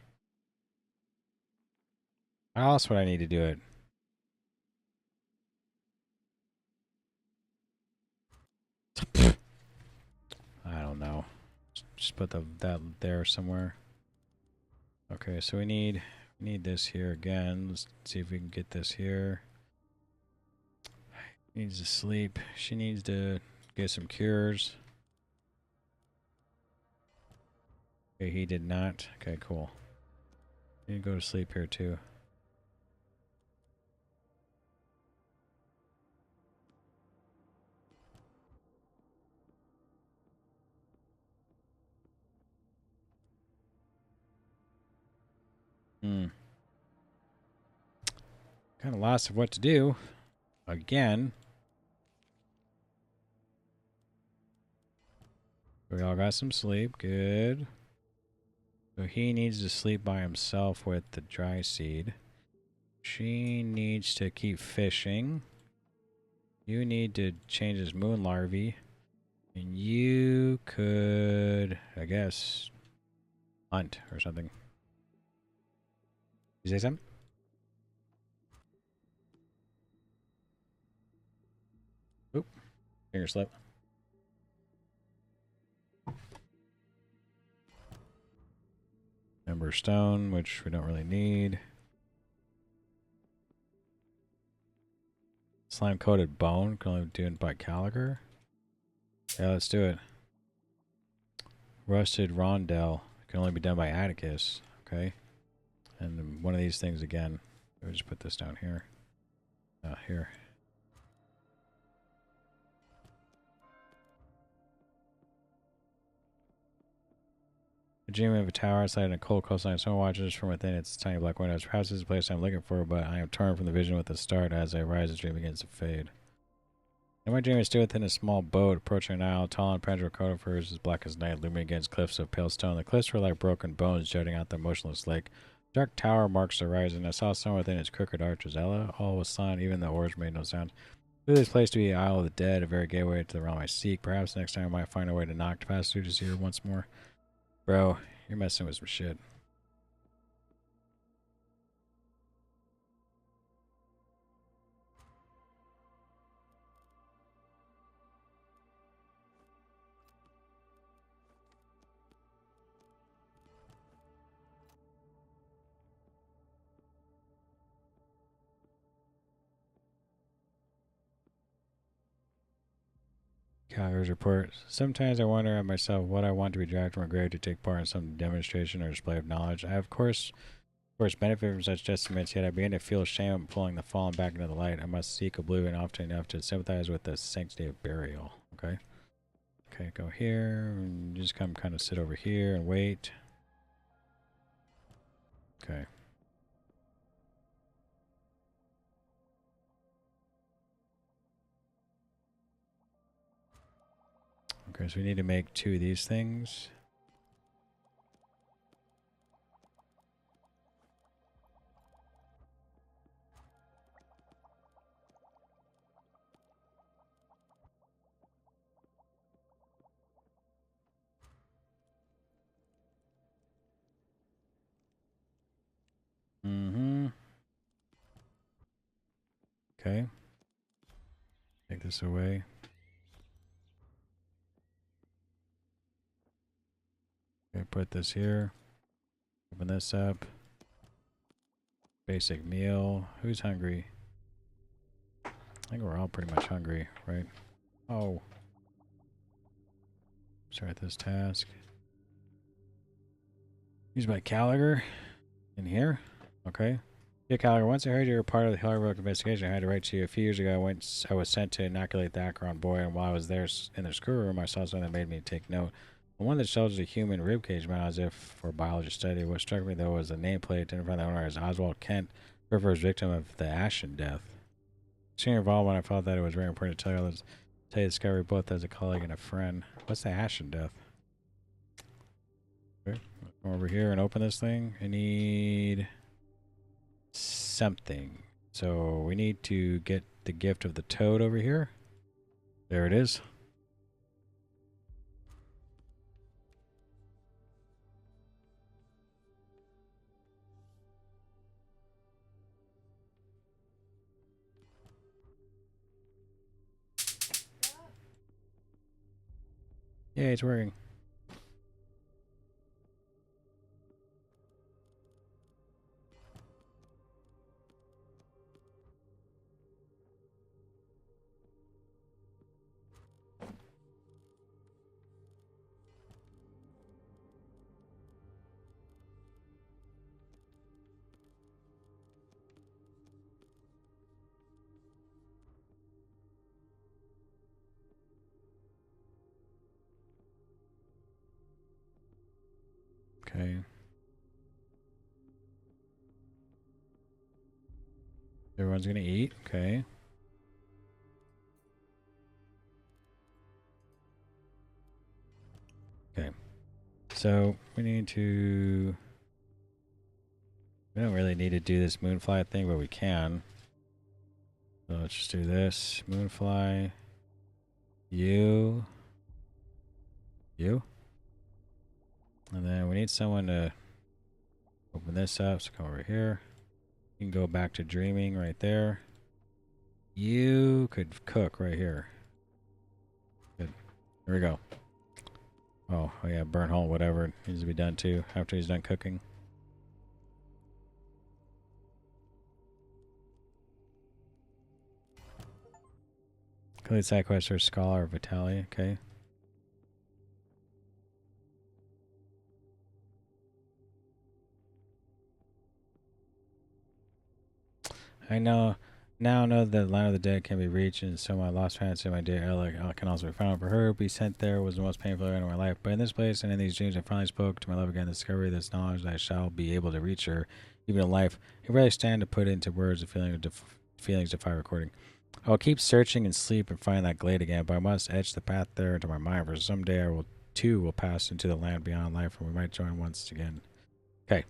How else would I need to do it? I don't know. Just put that there somewhere. Okay, so we need this here again. Let's see if we can get this here. Needs to sleep. She needs to get some cures. Okay, he did not. Okay, cool. You need to go to sleep here too. Kind of lost of what to do. Again. We all got some sleep. Good. So he needs to sleep by himself with the dry seed. She needs to keep fishing. You need to change his moon larvae. And you could, I guess, hunt or something. You say something? Oop. Finger slip. Ember stone, which we don't really need. Slime coated bone, can only do it by Caliger. Yeah, let's do it. Rusted rondelle, can only be done by Atticus. Okay. And then one of these things again. We'll just put this down here. Here. A dream of a tower outside in a cold coastline. Someone watches from within its tiny black windows. Perhaps this is the place I'm looking for, but I am torn from the vision with the start as I rise. The dream begins to fade. And my dream is still within a small boat approaching an isle. Tall and penetrable coat of furs as black as night, looming against cliffs of pale stone. The cliffs were like broken bones jutting out the motionless lake. Dark tower marks the horizon. I saw someone within its crooked arches. Ella, all was silent. Even the oars made no sound. Knew this place to be the Isle of the Dead, a very gateway to the realm I seek. Perhaps next time I might find a way to knock past through to see her once more. Bro, you're messing with some shit. Calgary's report. Sometimes I wonder at myself what I want to be dragged from a grave to take part in some demonstration or display of knowledge. I have, of course, benefit from such testaments, yet I begin to feel shame at pulling the fallen back into the light. I must seek oblivion often enough to sympathize with the sanctity of burial. Okay? Okay, go here. And just come kind of sit over here and wait. Okay. Okay, so we need to make 2 of these things. Okay. Take this away. Okay, put this here. Open this up. Basic meal. Who's hungry? I think we're all pretty much hungry, right? Oh. Start this task. Use my Gallagher in here. Okay. Yeah, Gallagher, once I heard you were part of the Highrook investigation, I had to write to you. A few years ago, I was sent to inoculate the Acheron boy, and while I was there in the screw room, I saw something that made me take note. One that shows a human ribcage mounted as if for biology study. What struck me, though, was the nameplate identifying the owner as Oswald Kent, River's victim of the Ashen death. Seeing involved when I felt that it was very important to tell you the discovery both as a colleague and a friend. What's the Ashen death? Okay, come over here and open this thing. I need something. So we need to get the gift of the toad over here. There it is. Yeah, it's working. Okay. Everyone's gonna eat. Okay. Okay. So we need to... We don't really need to do this moonfly thing, but we can. So let's just do this. Moonfly. You. You. And then we need someone to open this up. So come over here. You can go back to dreaming right there. You could cook right here. Good. Here we go. Oh yeah, burn hole, whatever needs to be done too after he's done cooking. Complete side quest for Scholar Vitali. Okay. I know now know that the line of the dead can be reached, and so my lost fancy, my dear Ella, can also be found. For her to be sent there was the most painful event of my life. But in this place and in these dreams, I finally spoke to my love again. The discovery of this knowledge that I shall be able to reach her, even in life. It really stand to put into words the feelings defy recording. I will keep searching in sleep and find that glade again, but I must etch the path there into my mind. For someday I will too will pass into the land beyond life, and we might join once again. Okay.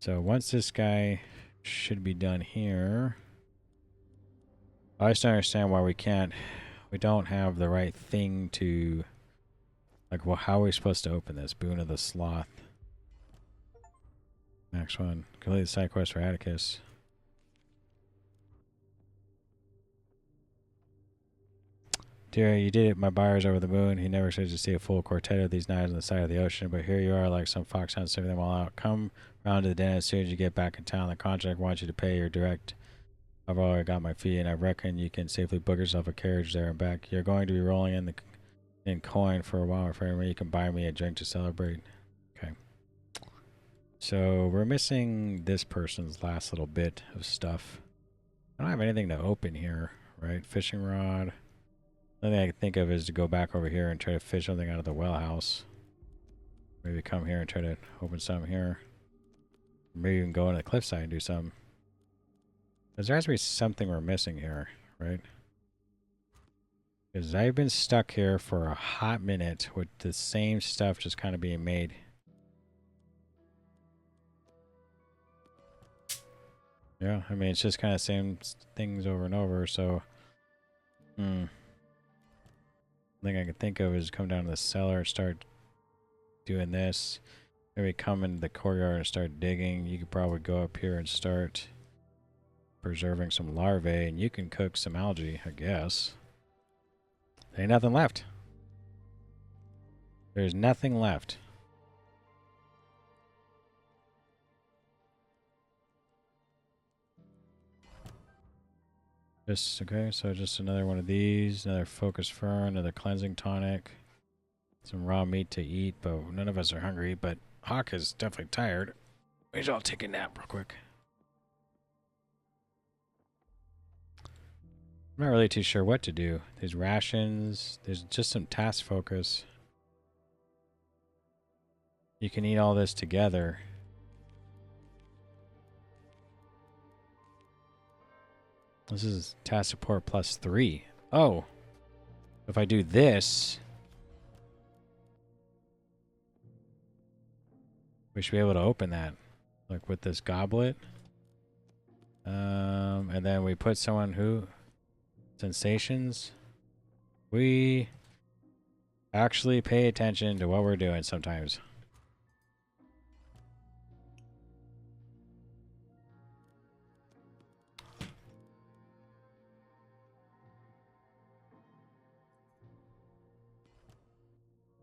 So once this guy should be done here. I just don't understand why we don't have the right thing to, like, well, how are we supposed to open this? Boon of the Sloth. Next one. Complete the side quest for Atticus. Dear, you did it. My buyer's over the moon. He never expected to see a full quartet of these knives on the side of the ocean, but here you are like some foxhound serving them all out. Come round to the den as soon as you get back in town. The contract wants you to pay your direct. I've already got my fee, and I reckon you can safely book yourself a carriage there and back. You're going to be rolling in coin for a while, for you can buy me a drink to celebrate. Okay. So we're missing this person's last little bit of stuff. I don't have anything to open here, right? Fishing rod. The only thing I can think of is to go back over here and try to fish something out of the well house. Maybe come here and try to open something here. Maybe even go on the cliffside and do something. Because there has to be something we're missing here, right? Because I've been stuck here for a hot minute with the same stuff just kind of being made. Yeah, I mean, it's just kind of same things over and over, so... The thing I can think of is come down to the cellar and start doing this. Maybe come into the courtyard and start digging. You could probably go up here and start preserving some larvae, and you can cook some algae, I guess. There ain't nothing left. There's nothing left. Just, okay, so just another one of these, another focus fern, another cleansing tonic. Some raw meat to eat, but none of us are hungry, but Hawk is definitely tired. We should all take a nap real quick. I'm not really too sure what to do. There's rations. There's just some task focus. You can eat all this together. This is task support +3. Oh. If I do this, we should be able to open that. Like with this goblet. And then we put someone who... Sensations. We actually pay attention to what we're doing sometimes.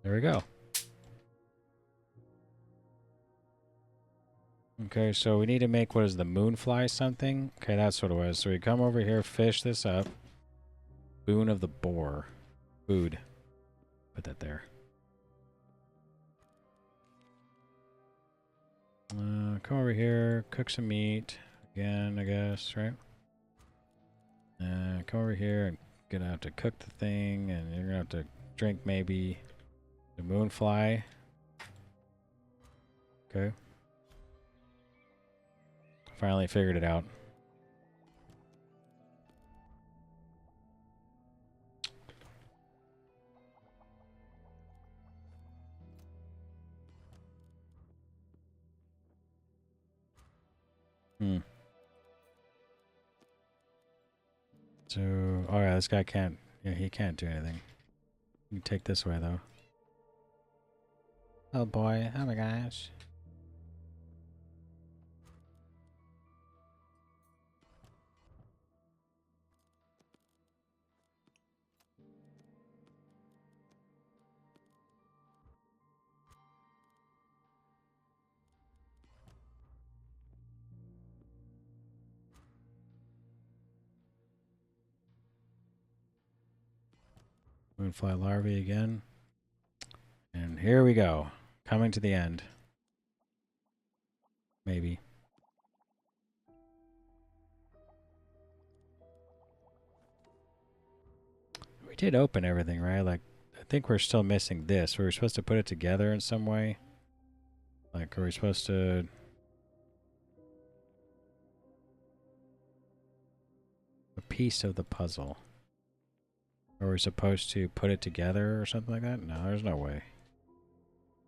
There we go. Okay, so we need to make, what is the moonfly something? Okay, that's what it was. So we come over here, fish this up. Boon of the boar. Food. Put that there. Come over here, cook some meat. Again, I guess, right? Come over here and gonna have to cook the thing, and you're gonna have to drink maybe the moonfly. Okay. Finally figured it out. So, oh yeah, this guy can't, yeah, he can't do anything. You can take this way, though. Oh boy, oh my gosh. Moonfly larvae again. And here we go. Coming to the end. Maybe. We did open everything, right? Like, I think we're still missing this. We were supposed to put it together in some way. Like, are we supposed to... A piece of the puzzle. Are we supposed to put it together or something like that? No, there's no way.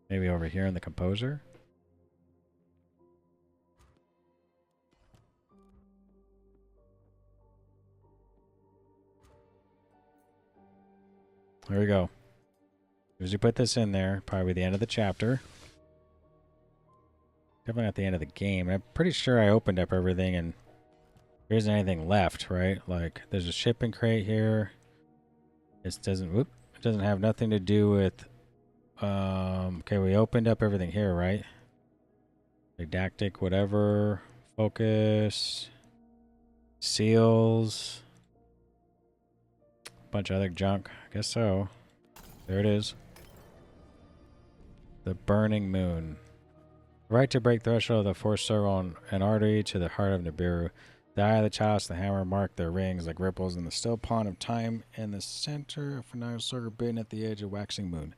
Maybe over here in the composer? There we go. As you put this in there, probably the end of the chapter. Definitely not the end of the game. I'm pretty sure I opened up everything and there isn't anything left, right? Like, there's a shipping crate here. It doesn't, whoop, it doesn't have nothing to do with, okay, we opened up everything here, right? Didactic, whatever, focus, seals, bunch of other junk. I guess so. There it is. The burning moon. The right to break threshold of the fourth circle and artery to the heart of Nibiru. The eye of the chalice, the hammer mark their rings like ripples in the still pond of time, and the center of a circle bitten at the edge of waxing moon.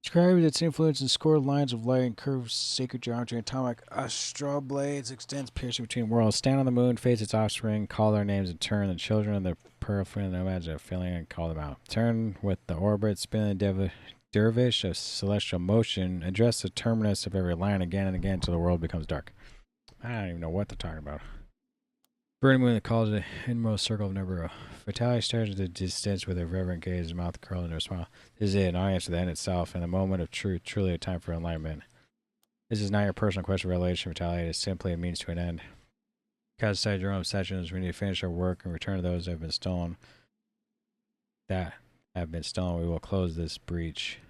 Described its influence in scored lines of light and curved sacred geometry. Atomic astral blades extends piercing between worlds. Stand on the moon, face its offspring, call their names in turn. The children of the peripheral nomads are feeling and call them out. Turn with the orbit, spin the dervish of celestial motion. Address the terminus of every line again and again until the world becomes dark. I don't even know what they're talking about. Burning moon that calls the inmost circle of Nibiru. Vitaly stares at the distance with a reverent gaze, his mouth curled into a smile. This is it, an audience to the end itself, and the moment of truth, truly a time for enlightenment. This is not your personal quest of revelation, Vitaly. It is simply a means to an end. Cast aside your own obsessions. We need to finish our work and return to those that have been stolen. We will close this breach.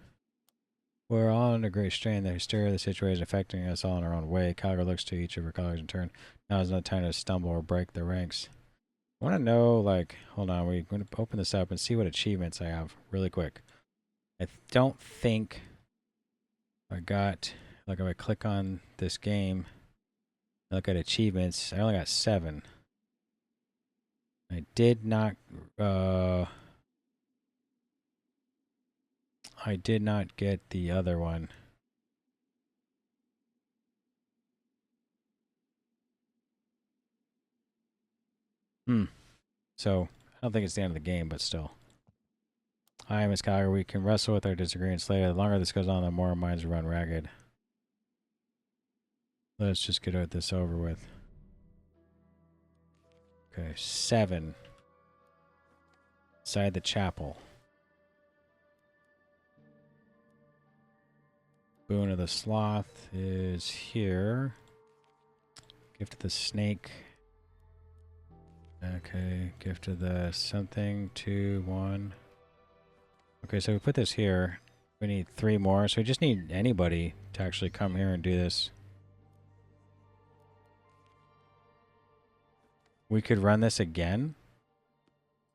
We're all under great strain. The hysteria of the situation affecting us all in our own way. Calgar looks to each of her colleagues in turn. Now is no time to stumble or break the ranks. I want to know, like, hold on, we're going to open this up and see what achievements I have really quick. I don't think I got, like, if I click on this game, look at achievements, I only got 7. I did not get the other one. So, I don't think it's the end of the game, but still. Hi, Miss Calgar. We can wrestle with our disagreements later. The longer this goes on, the more our minds run ragged. Let's just get this over with. Okay, 7. Inside the chapel. Boon of the Sloth is here. Gift of the Snake. Okay, gift of the something, 2, 1. Okay, so we put this here. We need 3 more, so we just need anybody to actually come here and do this. We could run this again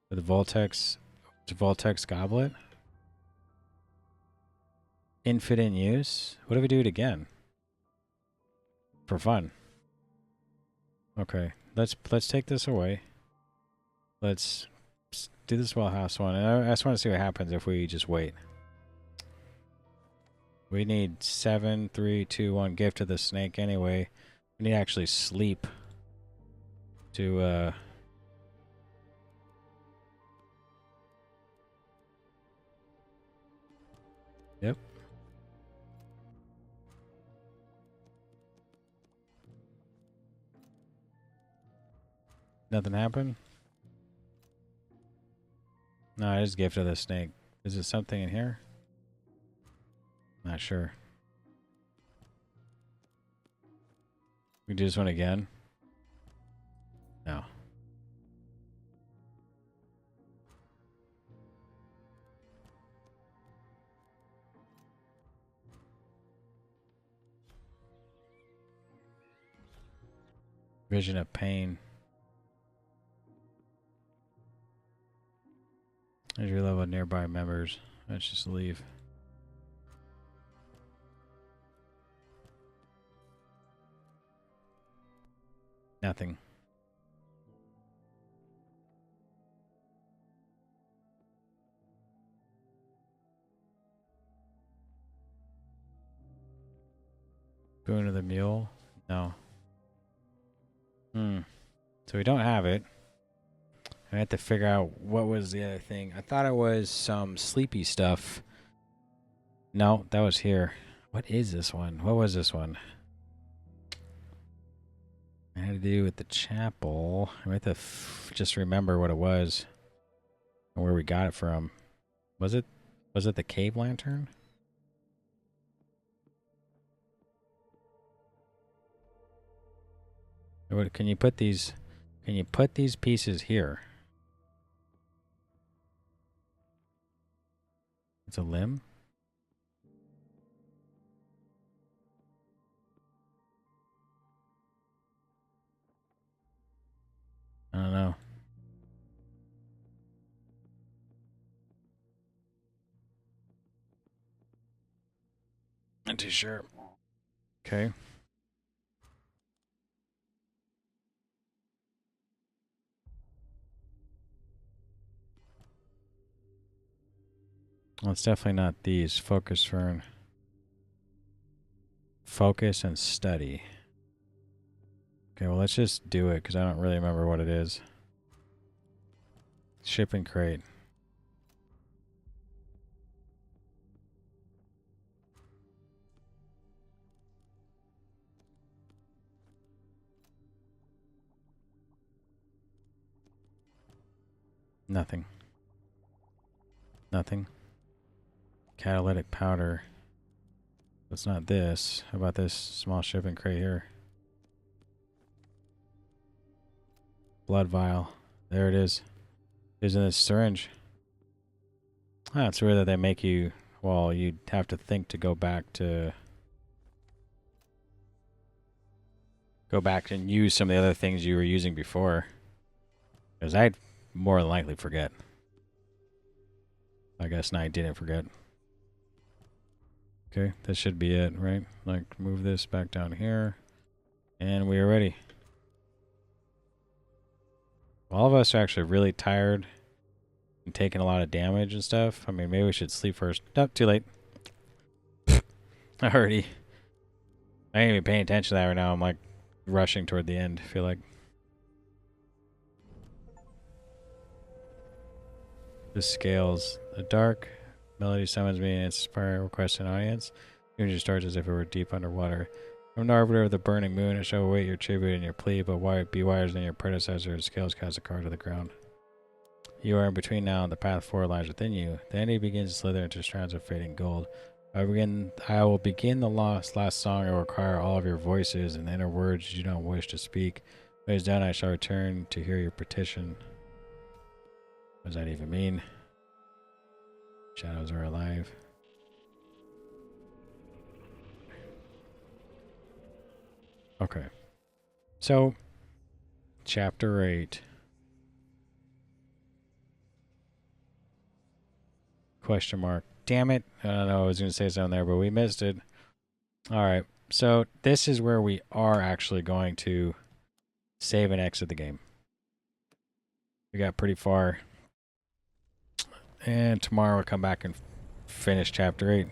with Voltex Goblet. Infinite use. What if we do it again? For fun. Okay, let's take this away. Let's do this Wellhouse one. And I just want to see what happens if we just wait. We need 7, 3, 2, 1 gift to the snake anyway. We need to actually sleep to Yep. Nothing happened? No, I just gift of the snake. Is there something in here? Not sure. We do this one again? No. Vision of pain. As your level of nearby members. Let's just leave. Nothing. Boon of the Mule? No. So we don't have it. I had to figure out what was the other thing. I thought it was some sleepy stuff. No, that was here. What is this one? What was this one? It had to do with the chapel. I have to just remember what it was and where we got it from. Was it the cave lantern? Can you put these pieces here? It's a limb? I don't know. Not too sure. Okay. Well, it's definitely not these. Focus, Fern. Focus and study. Okay, well, let's just do it because I don't really remember what it is. Shipping crate. Nothing. Nothing. Catalytic powder. It's not this. How about this small shipping crate here? Blood vial. There it is. It's in this syringe. Ah, it's weird that they make you... Well, you'd have to think to go back to... Go back and use some of the other things you were using before. Because I'd more than likely forget. I guess I didn't forget. Okay, this should be it, right? Like, move this back down here. And we are ready. All of us are actually really tired and taking a lot of damage and stuff. I mean, maybe we should sleep first. Nope, too late. Already. I ain't even paying attention to that right now. I'm like rushing toward the end, I feel like. The scales. The dark melody summons me and inspiring request an audience. Music starts as if it were deep underwater. From the arbiter of the burning moon, it shall await your tribute and your plea, but why be wiser than your predecessor? Scales cast a card to the ground. You are in between now, and the path forward lies within you. The ending begins to slither into strands of fading gold. I will begin the last song. I will require all of your voices and inner words you don't wish to speak. When it is done, I shall return to hear your petition. What does that even mean? Shadows are alive. Okay. So, chapter 8. Question mark. Damn it. I don't know. I was going to say something there, but we missed it. All right. So, this is where we are actually going to save and exit the game. We got pretty far. And tomorrow we'll come back and finish chapter 8.